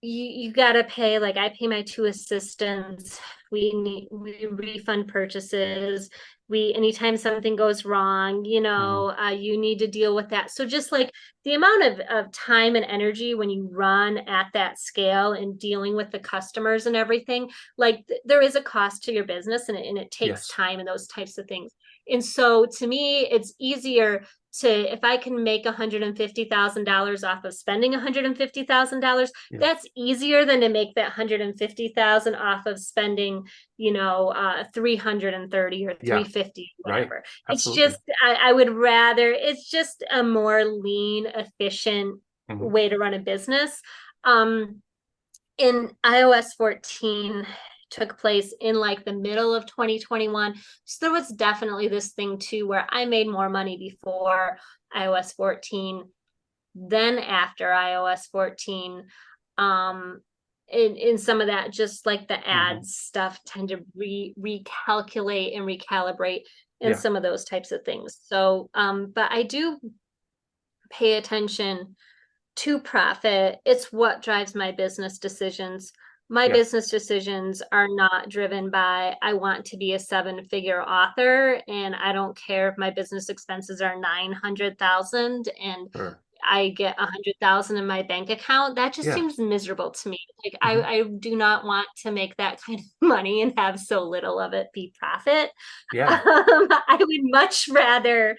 You got to pay, like I pay my 2 assistants. We refund purchases. Anytime something goes wrong, you need to deal with that. So just like the amount of time and energy when you run at that scale and dealing with the customers and everything, like there is a cost to your business, and it takes time and those types of things. And so to me, it's easier if I can make $150,000 off of spending $150,000, that's easier than to make that $150,000 off of spending, 330 or 350, whatever. It's just, I would rather, it's just a more lean, efficient way to run a business. In iOS 14 took place in like the middle of 2021. So there was definitely this thing too, where I made more money before iOS 14 than after iOS 14. In some of that, just like the ads stuff tend to recalculate and recalibrate and some of those types of things. So, but I do pay attention to profit. It's what drives my business decisions. My business decisions are not driven by, I want to be a 7-figure author, and I don't care if my business expenses are 900,000 and I get 100,000 in my bank account. That just seems miserable to me. Like I do not want to make that kind of money and have so little of it be profit. I would much rather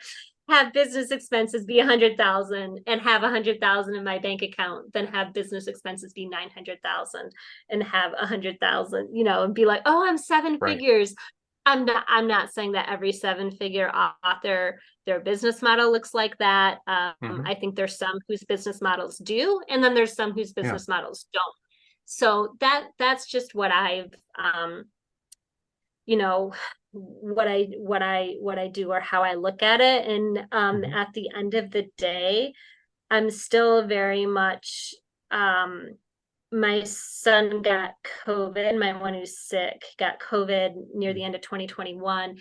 have business expenses be 100,000 and have 100,000 in my bank account than have business expenses be 900,000 and have 100,000, and be like, oh, I'm 7 figures. I'm not saying that every 7-figure author, their business model looks like that. I think there's some whose business models do, and then there's some whose business models don't. So that's just what I've, what I do, or how I look at it. And at the end of the day, I'm still very much, my son got COVID, my one who's sick got COVID near the end of 2021,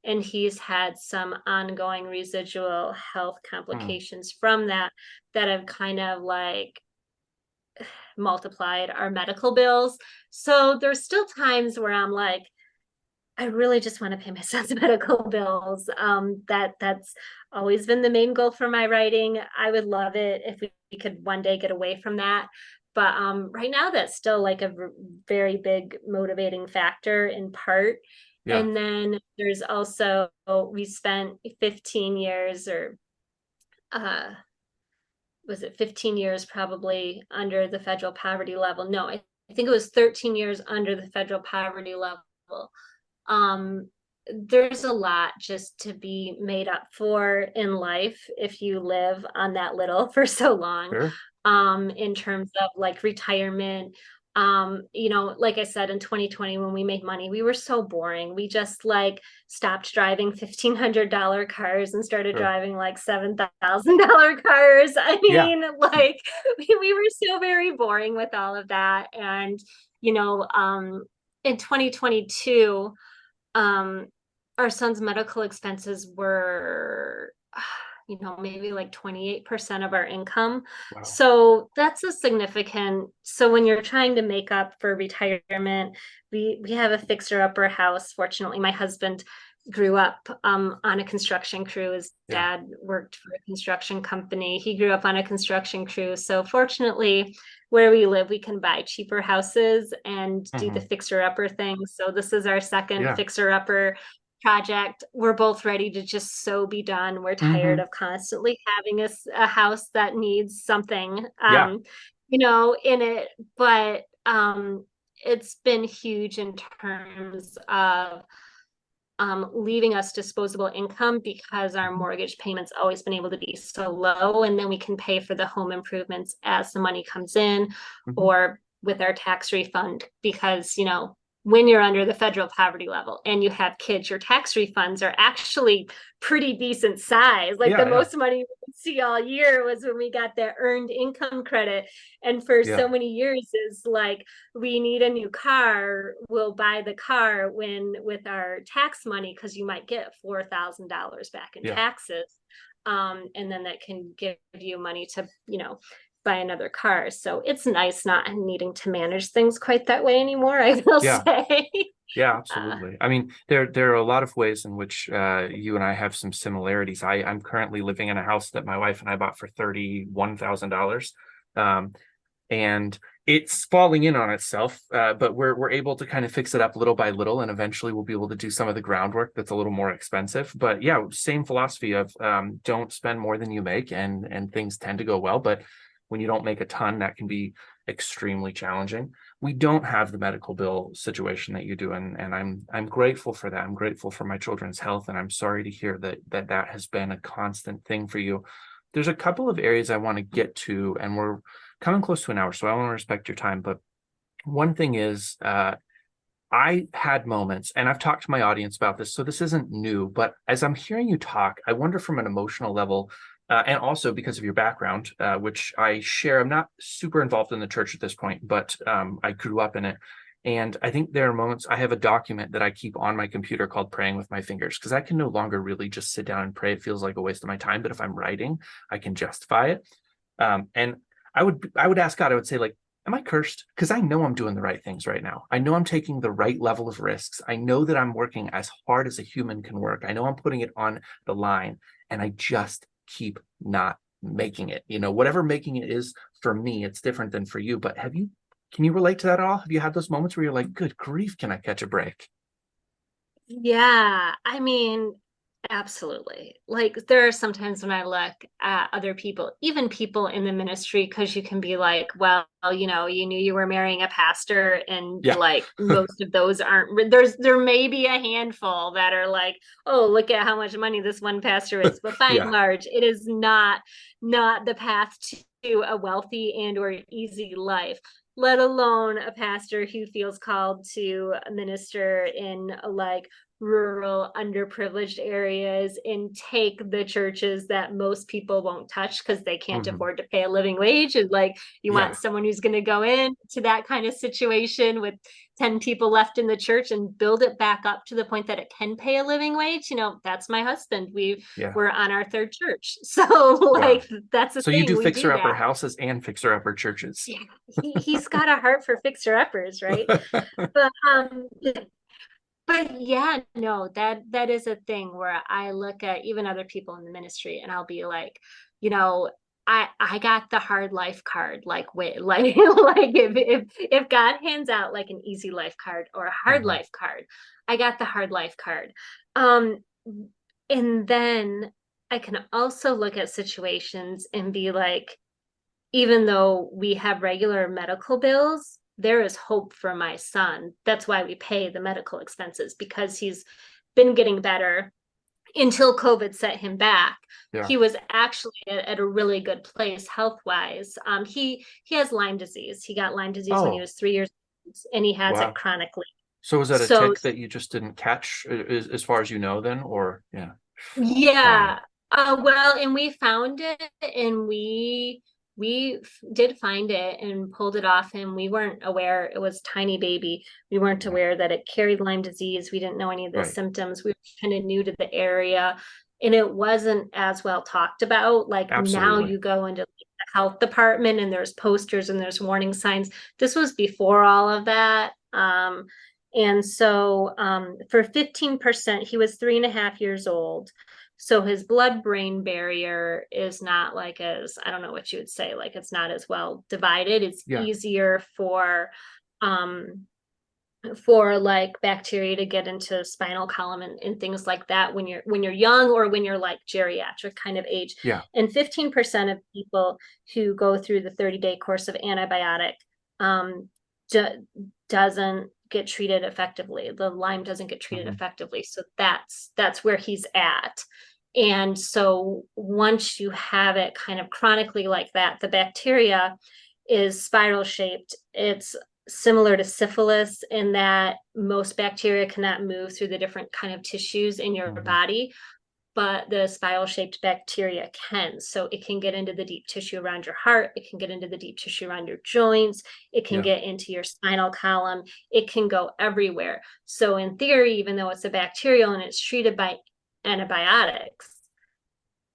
and he's had some ongoing residual health complications from that have kind of like multiplied our medical bills. So there's still times where I'm like, I really just want to pay my son's medical bills. That's always been the main goal for my writing. I would love it if we could one day get away from that. But right now, that's still like a very big motivating factor in part. And then there's also, we spent 15 years, or was it 15 years probably under the federal poverty level? No, I think it was 13 years under the federal poverty level. There's a lot just to be made up for in life if you live on that little for so long. In terms of like retirement, like I said, in 2020, when we made money, we were so boring. We just like stopped driving $1,500 cars and started driving like $7,000 cars. I mean, like we were so very boring with all of that. And, in 2022, our son's medical expenses were, maybe like 28% of our income. Wow. So that's a significant. So when you're trying to make up for retirement, we have a fixer-upper house. Fortunately, my husband grew up on a construction crew. His dad worked for a construction company. He grew up on a construction crew. So fortunately, where we live, we can buy cheaper houses and do the fixer-upper thing. So this is our second fixer-upper project. We're both ready to just so be done. We're tired of constantly having a house that needs something. in it, but it's been huge in terms of leaving us disposable income because our mortgage payments always been able to be so low, and then we can pay for the home improvements as the money comes in, or with our tax refund, because when you're under the federal poverty level and you have kids, your tax refunds are actually pretty decent size. Like the most money we see all year was when we got the earned income credit. And for so many years is like, we need a new car, we'll buy the car with our tax money, because you might get $4,000 back in taxes. And then that can give you money to, buy another car. So it's nice not needing to manage things quite that way anymore, I will say. Yeah, absolutely. I mean, there are a lot of ways in which you and I have some similarities. I'm currently living in a house that my wife and I bought for $31,000. And it's falling in on itself, but we're able to kind of fix it up little by little, and eventually we'll be able to do some of the groundwork that's a little more expensive. But yeah, same philosophy of don't spend more than you make, and things tend to go well. But when you don't make a ton, that can be extremely challenging. We don't have the medical bill situation that you do, and I'm grateful for that. I'm grateful for my children's health, and I'm sorry to hear that has been a constant thing for you. There's a couple of areas I want to get to, and we're coming close to an hour, so I want to respect your time. But one thing is, I had moments, and I've talked to my audience about this, so this isn't new, but as I'm hearing you talk, I wonder from an emotional level, and also because of your background, which I share. I'm not super involved in the church at this point, but I grew up in it. And I think there are moments, I have a document that I keep on my computer called Praying with My Fingers, because I can no longer really just sit down and pray. It feels like a waste of my time. But if I'm writing, I can justify it. And I would ask God, I would say, like, am I cursed? Because I know I'm doing the right things right now. I know I'm taking the right level of risks. I know that I'm working as hard as a human can work. I know I'm putting it on the line, and I just keep not making it. Whatever making it is for me, it's different than for you. But can you relate to that at all? Have you had those moments where you're like, good grief, can I catch a break? Yeah, I mean, absolutely. Like there are sometimes when I look at other people, even people in the ministry, because you can be like, well, you knew you were marrying a pastor, and like most of those aren't. There may be a handful that are like, oh, look at how much money this one pastor is, but by and large, it is not the path to a wealthy and or easy life, let alone a pastor who feels called to minister in like rural underprivileged areas and take the churches that most people won't touch because they can't afford to pay a living wage. And like you want someone who's going to go into that kind of situation with 10 people left in the church and build it back up to the point that it can pay a living wage. That's my husband. We're on our third church. So like that's the so thing. You do fixer upper houses and fixer upper churches. Yeah, he's got a heart for fixer uppers, right? But yeah, no, that is a thing where I look at even other people in the ministry and I'll be like, I got the hard life card. Like, wait, like if God hands out like an easy life card or a hard life card, I got the hard life card. And then I can also look at situations and be like, even though we have regular medical bills, there is hope for my son. That's why we pay the medical expenses, because he's been getting better until COVID set him back. He was actually at a really good place health-wise. He has Lyme disease. He got Lyme disease when he was 3 years old, and he has it chronically. So was that a tick that you just didn't catch, as far as you know, then? Or well, and we found it, and we did find it and pulled it off him. We weren't aware. It was tiny baby. We weren't aware that it carried Lyme disease. We didn't know any of the symptoms. We were kind of new to the area, and it wasn't as well talked about. Like now you go into the health department and there's posters and there's warning signs. This was before all of that. And so for 15%, he was 3.5 years old. So his blood-brain barrier is not like as, I don't know what you would say, like it's not as well divided. It's easier for for like bacteria to get into spinal column and things like that when you're young, or when you're like geriatric kind of age. Yeah. And 15% of people who go through the 30-day course of antibiotic doesn't get treated effectively. The Lyme doesn't get treated effectively. So that's where he's at. And so once you have it kind of chronically like that, the bacteria is spiral shaped. It's similar to syphilis in that most bacteria cannot move through the different kind of tissues in your body, but the spiral shaped bacteria can. So it can get into the deep tissue around your heart. It can get into the deep tissue around your joints. It can get into your spinal column. It can go everywhere. So in theory, even though it's a bacterial and it's treated by antibiotics,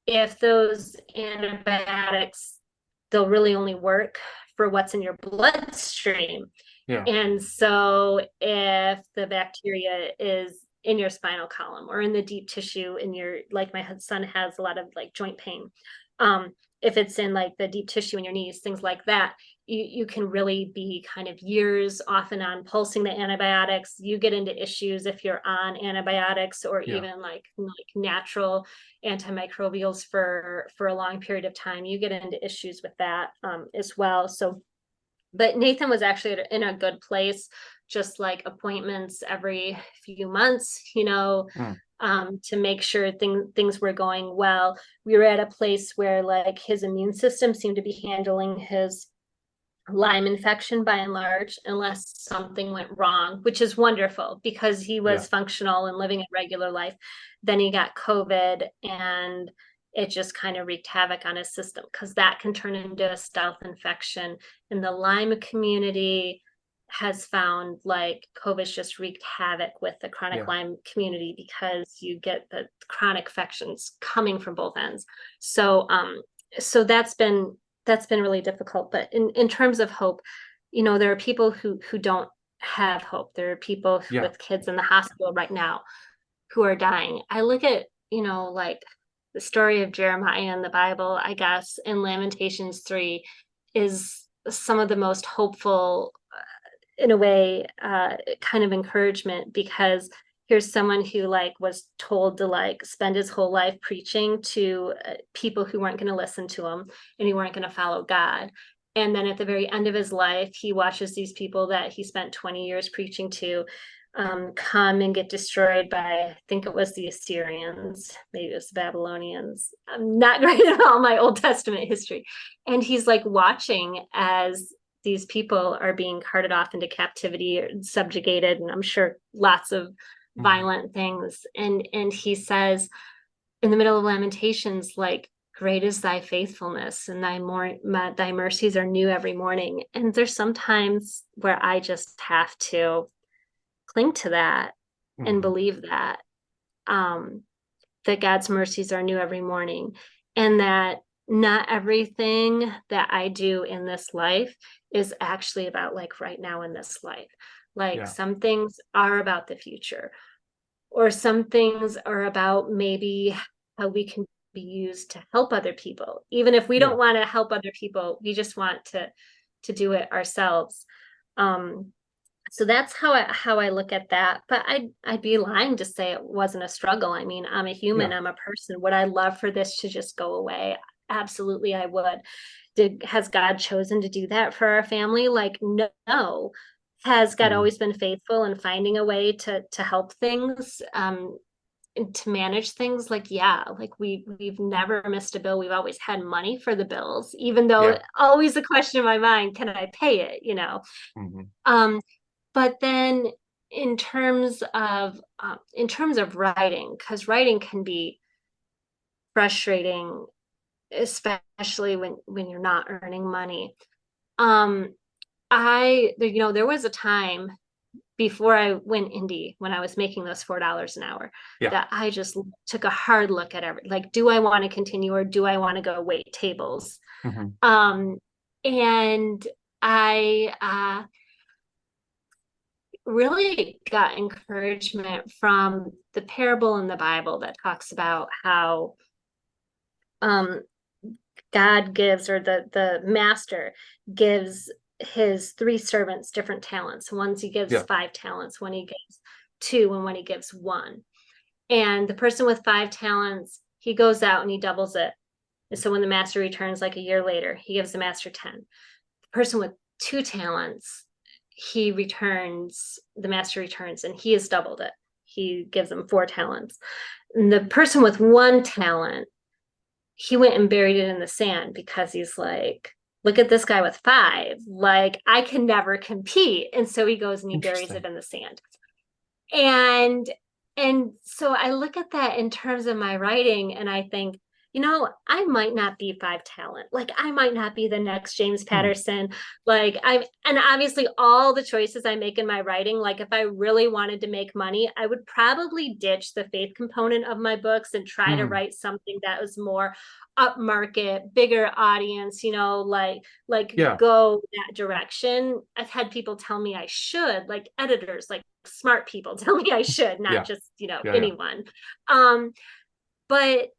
if those antibiotics, they'll really only work for what's in your bloodstream. Yeah. And so if the bacteria is in your spinal column or in the deep tissue in your, like my son has a lot of like joint pain. If it's in like the deep tissue in your knees, things like that, you can really be kind of years off and on pulsing the antibiotics. You get into issues if you're on antibiotics or even like natural antimicrobials for a long period of time. You get into issues with that as well. So, but Nathan was actually in a good place, just like appointments every few months, to make sure things were going well. We were at a place where like his immune system seemed to be handling his Lyme infection by and large, unless something went wrong, which is wonderful because he was functional and living a regular life. Then he got COVID and it just kind of wreaked havoc on his system because that can turn into a stealth infection. And the Lyme community has found like COVID's just wreaked havoc with the chronic Lyme community because you get the chronic infections coming from both ends. So so that's been really difficult. But in terms of hope, there are people who don't have hope. There are people with kids in the hospital right now who are dying. I look at, like the story of Jeremiah in the Bible, I guess, in Lamentations 3 is some of the most hopeful, in a way, kind of encouragement, because here's someone who like was told to like spend his whole life preaching to people who weren't going to listen to him and who weren't going to follow God. And then at the very end of his life, he watches these people that he spent 20 years preaching to come and get destroyed by, I think it was the Assyrians, maybe it was the Babylonians. I'm not great at all my Old Testament history. And he's like watching as these people are being carted off into captivity or subjugated, and I'm sure lots of violent things. And he says in the middle of Lamentations, like, great is thy faithfulness and thy mercies are new every morning. And there's sometimes where I just have to cling to that and believe that God's mercies are new every morning, and that not everything that I do in this life is actually about like right now in this life. Like some things are about the future, or some things are about maybe how we can be used to help other people. Even if we don't want to help other people, we just want to do it ourselves. So that's how I look at that. But I'd be lying to say it wasn't a struggle. I mean, I'm a human, I'm a person. Would I love for this to just go away? Absolutely, I would. Has God chosen to do that for our family? Like, no. Has God always been faithful in finding a way to help things, and to manage things? Like, like we've never missed a bill. We've always had money for the bills, even though always a question in my mind, can I pay it? But then in terms of writing, because writing can be frustrating, especially when you're not earning money. There was a time before I went indie, when I was making those $4 an hour, that I just took a hard look at like, do I want to continue or do I want to go wait tables? And I really got encouragement from the parable in the Bible that talks about how God gives, or the master gives his three servants different talents. Once he gives 5 talents, when he gives 2, and when he gives 1. And the person with 5 talents, he goes out and he doubles it. And so when the master returns like a year later, he gives the master 10. The person with 2 talents, the master returns and he has doubled it. He gives him 4 talents. And the person with 1 talent, he went and buried it in the sand because he's like, look at this guy with 5, like I can never compete. And so he goes and he buries it in the sand. And so I look at that in terms of my writing and I think, I might not be 5 talent. Like I might not be the next James Patterson. And obviously all the choices I make in my writing, like if I really wanted to make money, I would probably ditch the faith component of my books and try to write something that was more upmarket, bigger audience, go that direction. I've had people tell me I should, like editors, like smart people tell me I should, not just, anyone. But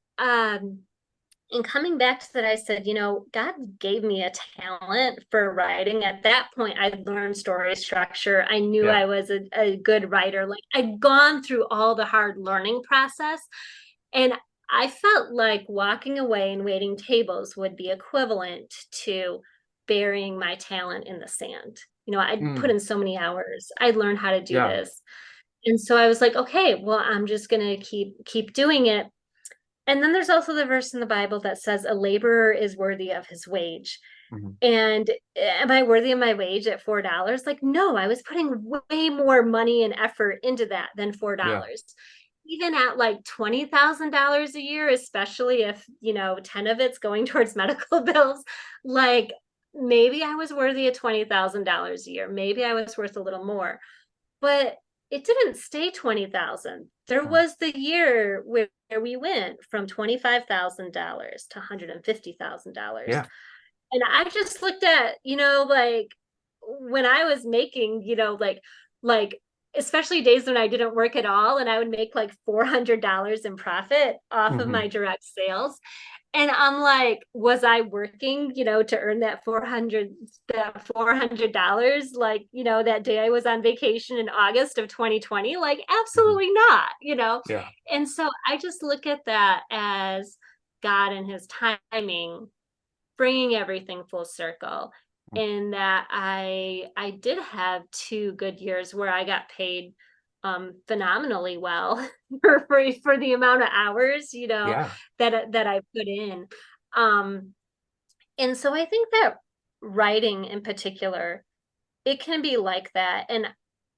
in coming back to that, I said, God gave me a talent for writing. At that point, I'd learned story structure. I knew I was a good writer. Like I'd gone through all the hard learning process. And I felt like walking away and waiting tables would be equivalent to burying my talent in the sand. I'd put in so many hours. I'd learned how to do this. And so I was like, okay, well, I'm just going to keep doing it. And then there's also the verse in the Bible that says a laborer is worthy of his wage. And am I worthy of my wage at $4? Like, no, I was putting way more money and effort into that than $4. Even at like $20,000 a year, especially if, 10 of it's going towards medical bills, like maybe I was worthy of $20,000 a year. Maybe I was worth a little more, but it didn't stay 20,000. There was the year where we went from $25,000 to $150,000. Yeah. And I just looked at, like when I was making, like especially days when I didn't work at all and I would make like $400 in profit off of my direct sales. And I'm like, was I working, to earn that $400, like, that day I was on vacation in August of 2020? Like, absolutely not, Yeah. And so I just look at that as God and his timing, bringing everything full circle. In that I did have 2 good years where I got paid phenomenally well for the amount of hours that I put in, and so I think that writing in particular, it can be like that. And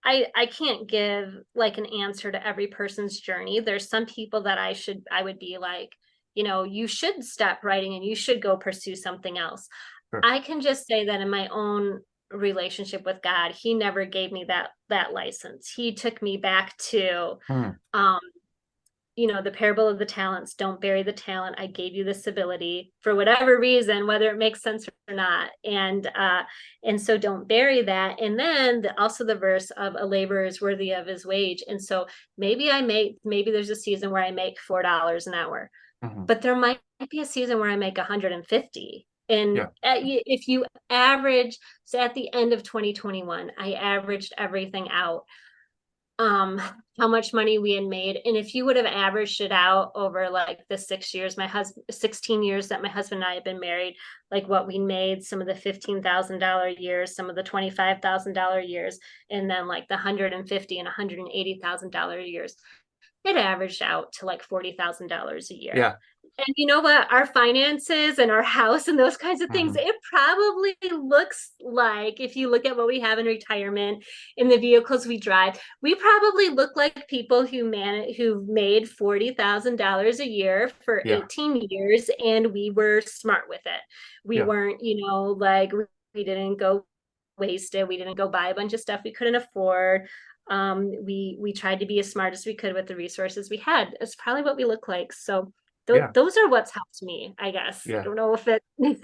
I can't give like an answer to every person's journey. There's some people that I would be like, you should stop writing and you should go pursue something else. I can just say that in my own relationship with God, he never gave me that license. He took me back to the parable of the talents. Don't bury the talent. I gave you this ability for whatever reason, whether it makes sense or not. And so don't bury that. And then also the verse of a laborer is worthy of his wage. And so maybe there's a season where I make $4 an hour, but there might be a season where I make 150. And if you average, so at the end of 2021, I averaged everything out, how much money we had made. And if you would have averaged it out over like the 16 years that my husband and I have been married, like what we made, some of the $15,000 years, some of the $25,000 years, and then like the $150,000 and $180,000 years, it averaged out to like $40,000 a year. Yeah. And you know what? Our finances and our house and those kinds of things, it probably looks like, if you look at what we have in retirement, in the vehicles we drive, we probably look like people who've made $40,000 a year for 18 years, and we were smart with it. We weren't, like we didn't go wasted. We didn't go buy a bunch of stuff we couldn't afford. We tried to be as smart as we could with the resources we had. It's probably what we look like. So Those are what's helped me, I guess. I don't know if it makes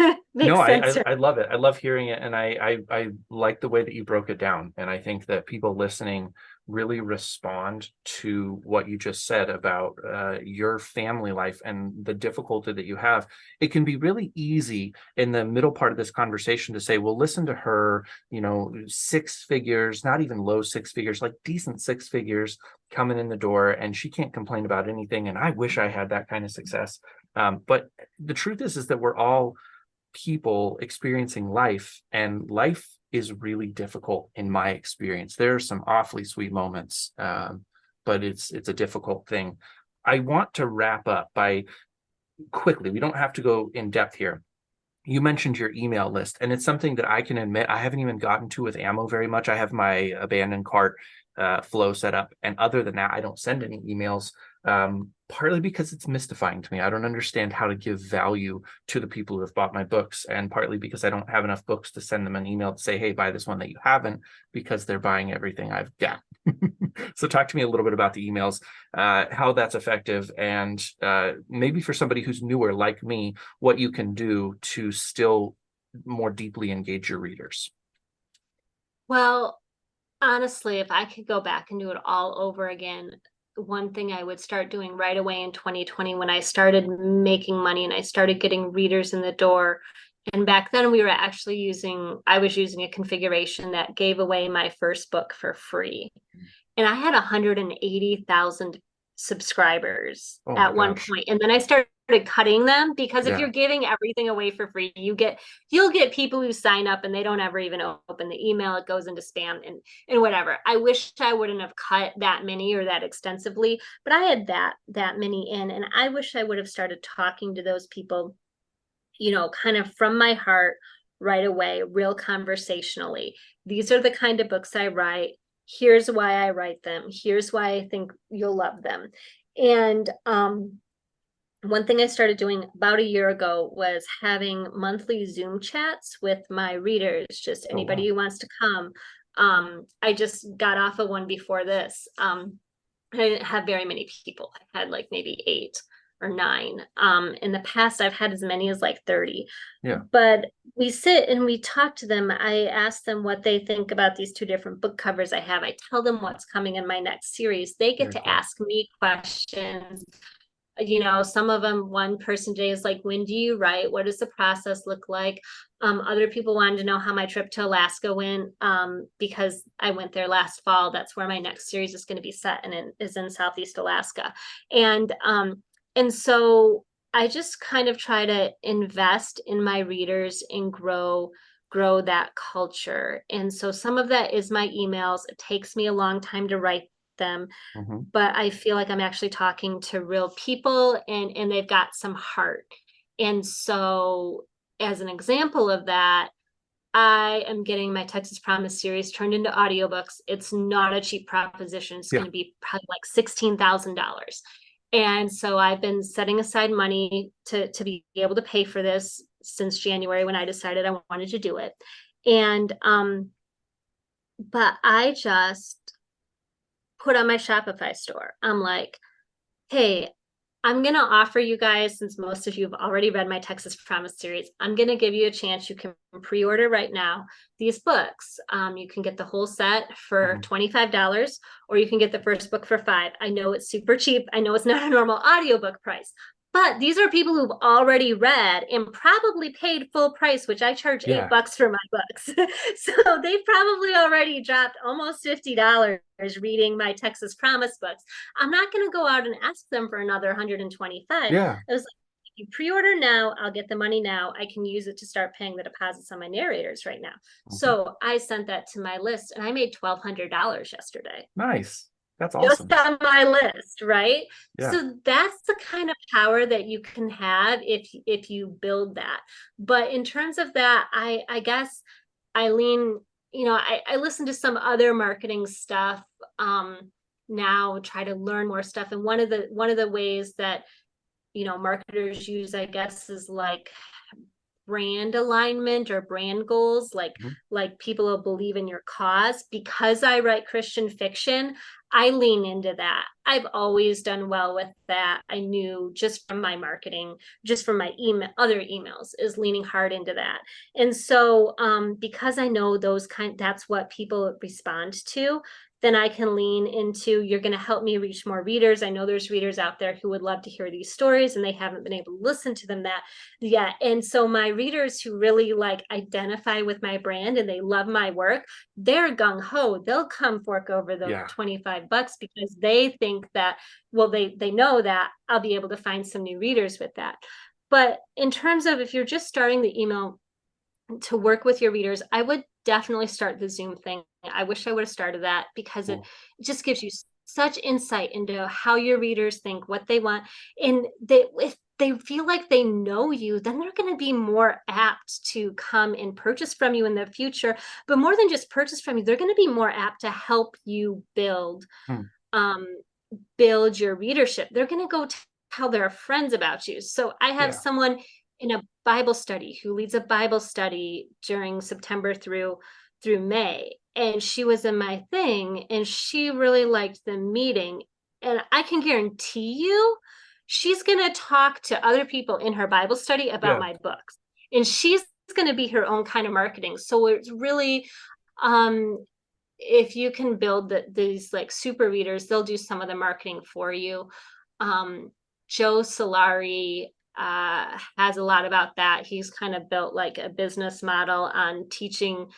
sense. I love it. I love hearing it. And I like the way that you broke it down. And I think that people listening really respond to what you just said about your family life and the difficulty that you have. It can be really easy in the middle part of this conversation to say, well, listen to her, 6 figures, not even low 6 figures, like decent 6 figures coming in the door, and she can't complain about anything. And I wish I had that kind of success. But the truth is that we're all people experiencing life, and life is really difficult in my experience. There are some awfully sweet moments, but it's a difficult thing. I want to wrap up by quickly, we don't have to go in depth here. You mentioned your email list, and it's something that I can admit I haven't even gotten to with Ammo very much. I have my abandoned cart flow set up, and other than that, I don't send any emails, partly because it's mystifying to me. I don't understand how to give value to the people who have bought my books, and partly because I don't have enough books to send them an email to say, hey, buy this one that you haven't, because they're buying everything I've got. So talk to me a little bit about the emails, how that's effective, and maybe for somebody who's newer like me, what you can do to still more deeply engage your readers. Well, honestly, if I could go back and do it all over again, one thing I would start doing right away in 2020 when I started making money and I started getting readers in the door. And back then I was using a configuration that gave away my first book for free. And I had 180,000 subscribers at one point. And then I started cutting them, because if you're giving everything away for free, you'll get people who sign up and they don't ever even open the email. It goes into spam and whatever. I wish I wouldn't have cut that many or that extensively, but I had that many in, and I wish I would have started talking to those people, kind of from my heart right away, real conversationally. These are the kind of books I write. Here's why I write them. Here's why I think you'll love them. And one thing I started doing about a year ago was having monthly Zoom chats with my readers, just anybody who wants to come. I just got off of one before this. I didn't have very many people. I had like maybe 8 or 9. In the past, I've had as many as like 30. Yeah. But we sit and we talk to them. I ask them what they think about these 2 different book covers I have. I tell them what's coming in my next series. They get to ask me questions. Some of them, one person today is like, when do you write? What does the process look like? Other people wanted to know how my trip to Alaska went, because I went there last fall. That's where my next series is going to be set, and is in Southeast Alaska. And so I just kind of try to invest in my readers and grow that culture. And so some of that is my emails. It takes me a long time to write them, but I feel like I'm actually talking to real people, and they've got some heart. And so as an example of that, I am getting my Texas Promise series turned into audiobooks. It's not a cheap proposition. It's going to be probably like $16,000. And so I've been setting aside money to be able to pay for this since January, when I decided I wanted to do it. And but I just put on my Shopify store, I'm like, hey, I'm going to offer you guys, since most of you have already read my Texas Promise series, I'm going to give you a chance. You can pre-order right now these books. You can get the whole set for $25, or you can get the first book for $5. I know it's super cheap. I know it's not a normal audiobook price, but these are people who've already read and probably paid full price, which I charge $8 for my books. So they've probably already dropped almost $50 reading my Texas Promise books. I'm not going to go out and ask them for another $125. Yeah. I was like, if you pre-order now, I'll get the money now. I can use it to start paying the deposits on my narrators right now. So I sent that to my list, and I made $1,200 yesterday. Nice. That's awesome. Just on my list, right? Yeah. So that's the kind of power that you can have if you build that. But in terms of that, I guess I lean, I listen to some other marketing stuff now, try to learn more stuff. And one of the ways that marketers use, I guess, is like brand alignment or brand goals, like people will believe in your cause. Because I write Christian fiction, I lean into that. I've always done well with that. I knew just from my marketing, just from my other emails, is leaning hard into that. And so because I know that's what people respond to, then I can lean into, you're going to help me reach more readers. I know there's readers out there who would love to hear these stories and they haven't been able to listen to them yet. And so my readers who really like identify with my brand and they love my work, they're gung ho. They'll come fork over the $25 because they think that, well, they know that I'll be able to find some new readers with that. But in terms of if you're just starting the email to work with your readers, I would definitely start the Zoom thing. I wish I would have started that because it just gives you such insight into how your readers think, what they want. And if they feel like they know you, then they're going to be more apt to come and purchase from you in the future. But more than just purchase from you, they're going to be more apt to help you build your readership. They're going to go tell their friends about you. So I have someone in a Bible study who leads a Bible study during September through May. And she was in my thing and she really liked the meeting. And I can guarantee you, she's going to talk to other people in her Bible study about my books. And she's going to be her own kind of marketing. So it's really, if you can build these like super readers, they'll do some of the marketing for you. Joe Solari has a lot about that. He's kind of built like a business model on teaching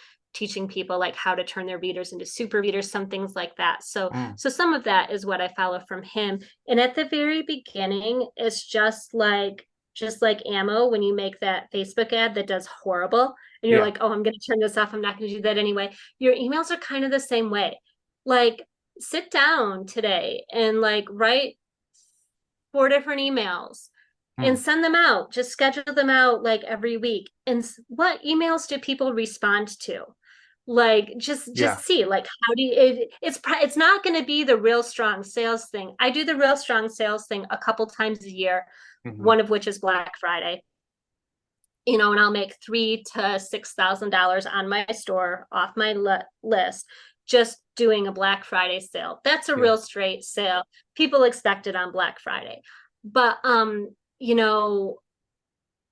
people like how to turn their readers into super readers, some things like that. So some of that is what I follow from him. And at the very beginning, it's just like ammo when you make that Facebook ad that does horrible and you're like, oh, I'm going to turn this off. I'm not going to do that anyway. Your emails are kind of the same way. Like sit down today and like write 4 different emails and send them out. Just schedule them out like every week. And what emails do people respond to? Like just see like how do you, it's not going to be the real strong sales thing. I do the real strong sales thing a couple times a year, one of which is Black Friday. And I'll make $3,000 to $6,000 on my store off my list just doing a Black Friday sale. That's a real straight sale. People expect it on Black Friday. But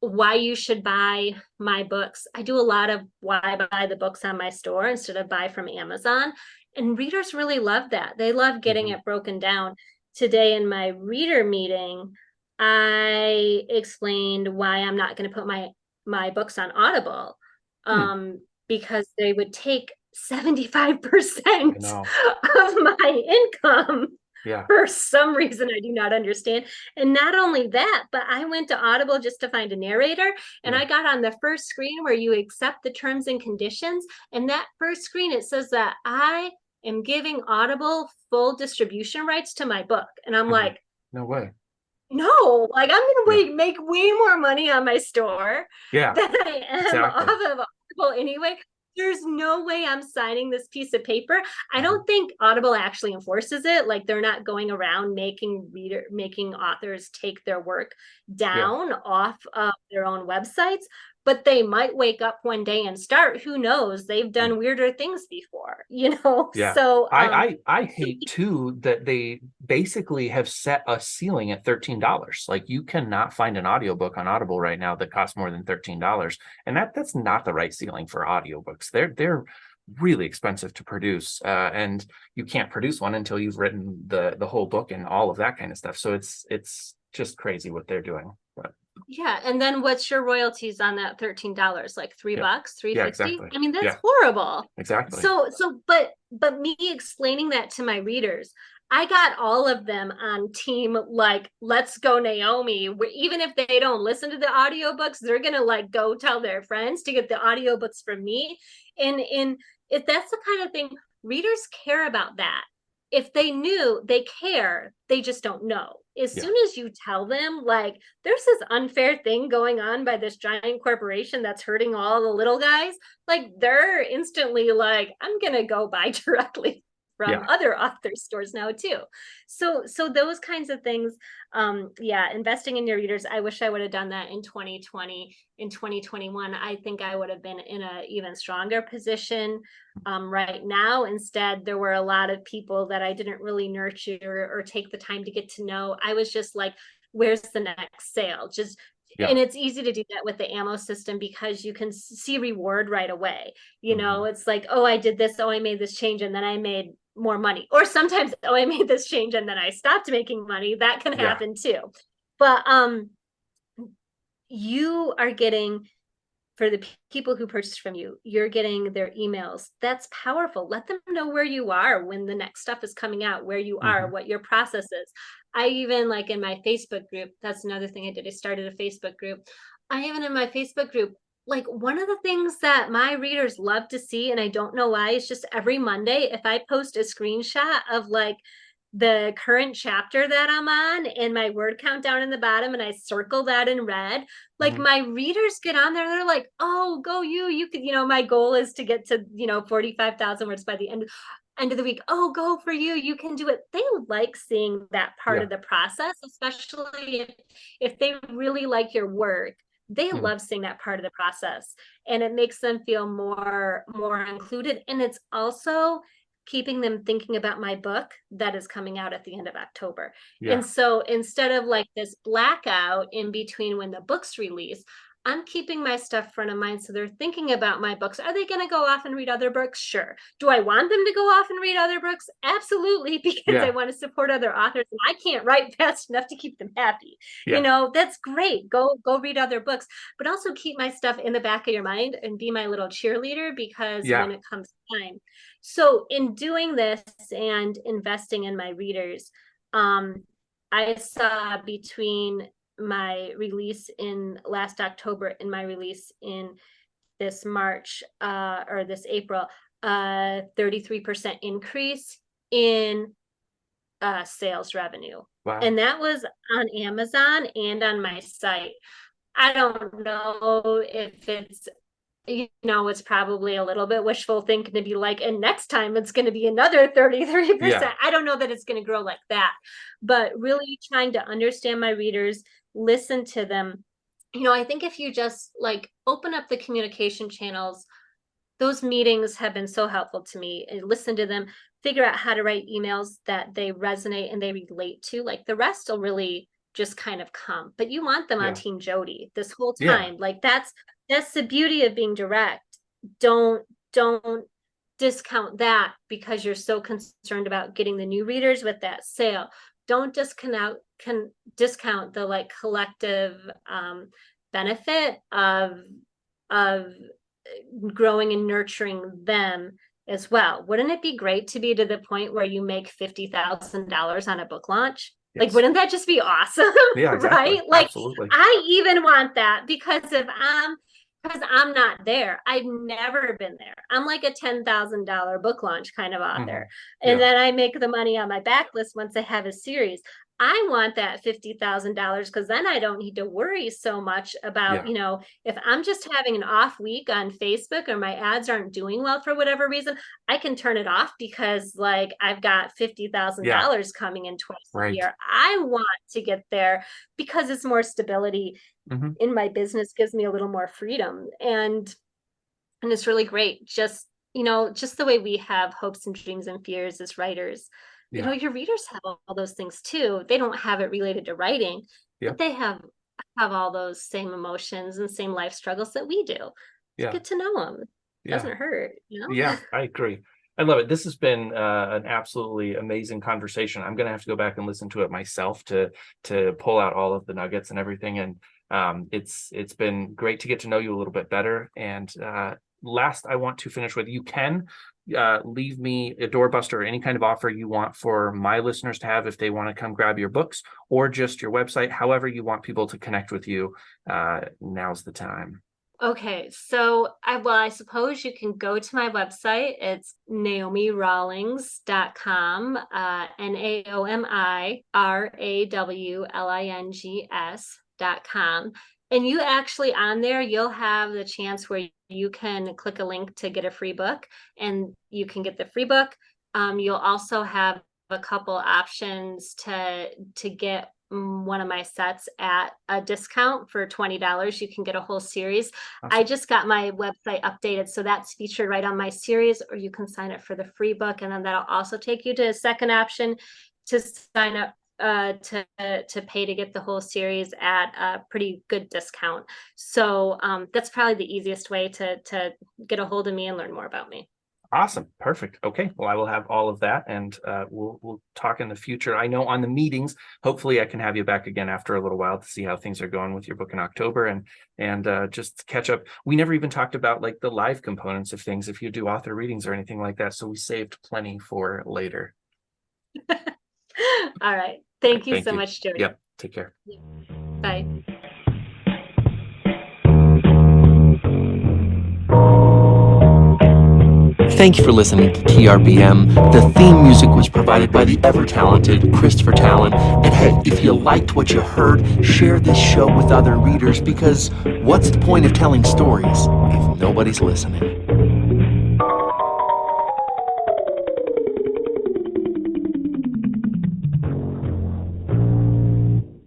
why you should buy my books. I do a lot of why buy the books on my store instead of buy from Amazon. And readers really love that. They love getting it broken down. Today in my reader meeting, I explained why I'm not going to put my books on Audible because they would take 75% of my income. For some reason I do not understand. And not only that, but I went to Audible just to find a narrator. And I got on the first screen where you accept the terms and conditions. And that first screen, it says that I am giving Audible full distribution rights to my book. And I'm like, no way. No, like I'm going to make way more money on my store than I am off of Audible anyway. There's no way I'm signing this piece of paper. I don't think Audible actually enforces it. Like they're not going around making authors take their work down off of their own websites, but they might wake up one day and start. Who knows? They've done weirder things before, So I hate too that they basically have set a ceiling at $13. Like you cannot find an audiobook on Audible right now that costs more than $13. And that's not the right ceiling for audiobooks. They're really expensive to produce. And you can't produce one until you've written the whole book and all of that kind of stuff. So it's just crazy what they're doing. But and then what's your royalties on that $13? Like $3, $3.50? Exactly. I mean, that's horrible. Exactly. But me explaining that to my readers, I got all of them on team like Let's Go Naomi, where even if they don't listen to the audiobooks, they're gonna like go tell their friends to get the audiobooks from me. And if that's the kind of thing, readers care about that. If they knew, they care, they just don't know. As soon as you tell them, like, there's this unfair thing going on by this giant corporation that's hurting all the little guys, like, they're instantly like, I'm going to go buy directly from other author stores now too. So those kinds of things, investing in your readers. I wish I would have done that in 2020. In 2021, I think I would have been in an even stronger position. Right now, instead, there were a lot of people that I didn't really nurture or take the time to get to know. I was just like, where's the next sale? And it's easy to do that with the ammo system because you can see reward right away. It's like, oh, I did this. Oh, I made this change and then I made more money. Or sometimes, oh, I made this change and then I stopped making money. That can happen too. But you are getting, for the people who purchase from you, you're getting their emails. That's powerful. Let them know where you are when the next stuff is coming out, where you are, what your process is. I even, like, in my Facebook group, that's another thing I did. I started a Facebook group. I even, in my Facebook group, like, one of the things that my readers love to see, and I don't know why, is just every Monday, if I post a screenshot of like the current chapter that I'm on and my word count down in the bottom, and I circle that in red, like my readers get on there and they're like, oh, go you could, my goal is to get to, 45,000 words by the end of the week. Oh, go for you can do it. They like seeing that part of the process, especially if they really like your work. They love seeing that part of the process, and it makes them feel more included. And it's also keeping them thinking about my book that is coming out at the end of October. And so instead of like this blackout in between when the book's release, I'm keeping my stuff front of mind. So they're thinking about my books. Are they going to go off and read other books? Sure. Do I want them to go off and read other books? Absolutely. Because I want to support other authors and I can't write fast enough to keep them happy. That's great. Go read other books, but also keep my stuff in the back of your mind and be my little cheerleader, because when it comes time. So in doing this and investing in my readers, I saw between my release in last October and my release in this March or this April, 33% increase in sales revenue. Wow. And that was on Amazon and on my site. I don't know if it's, it's probably a little bit wishful thinking to be like, and next time it's going to be another 33%. I don't know that it's going to grow like that, but really trying to understand my readers, listen to them. I think if you just like open up the communication channels, those meetings have been so helpful to me. Listen to them, figure out how to write emails that they resonate and they relate to. Like the rest will really just kind of come, but you want them on Team Jody this whole time. Like that's the beauty of being direct. Don't discount that because you're so concerned about getting the new readers with that sale. Don't discount the like collective benefit of growing and nurturing them as well. Wouldn't it be great to be to the point where you make $50,000 on a book launch? Yes. Like, wouldn't that just be awesome? Yeah, exactly. Right? Like, absolutely. I even want that because I'm not there. I've never been there. I'm like a $10,000 book launch kind of author. And then I make the money on my backlist once I have a series. I want that $50,000 because then I don't need to worry so much about, if I'm just having an off week on Facebook or my ads aren't doing well for whatever reason, I can turn it off because like I've got $50,000 coming in twice a year. I want to get there because it's more stability in my business, gives me a little more freedom. And it's really great. Just the way we have hopes and dreams and fears as writers. Your readers have all those things too. They don't have it related to writing, but they have all those same emotions and same life struggles that we do. It's good to know them. It doesn't hurt. Yeah, I agree. I love it. This has been an absolutely amazing conversation. I'm going to have to go back and listen to it myself to pull out all of the nuggets and everything. And it's been great to get to know you a little bit better. And last, I want to finish with, you can leave me a doorbuster or any kind of offer you want for my listeners to have if they want to come grab your books or just your website, however you want people to connect with you. Now's the time. Okay, so I suppose you can go to my website. It's naomirawlings.com, NaomiRawlings.com. And you actually on there, you'll have the chance where you can click a link to get a free book, and you can get the free book. You'll also have a couple options to get one of my sets at a discount for $20. You can get a whole series. Awesome. I just got my website updated, so that's featured right on my series, or you can sign up for the free book, and then that'll also take you to a second option to sign up to pay to get the whole series at a pretty good discount. So that's probably the easiest way to get a hold of me and learn more about me. Awesome. Perfect. Okay. Well, I will have all of that, and we'll talk in the future. I know on the meetings, hopefully I can have you back again after a little while to see how things are going with your book in October, and just catch up. We never even talked about like the live components of things, if you do author readings or anything like that. So we saved plenty for later. All right. Thank you so much, Joey. Yep. Take care. Bye. Thank you for listening to TRBM. The theme music was provided by the ever-talented Christopher Talon. And hey, if you liked what you heard, share this show with other readers, because what's the point of telling stories if nobody's listening?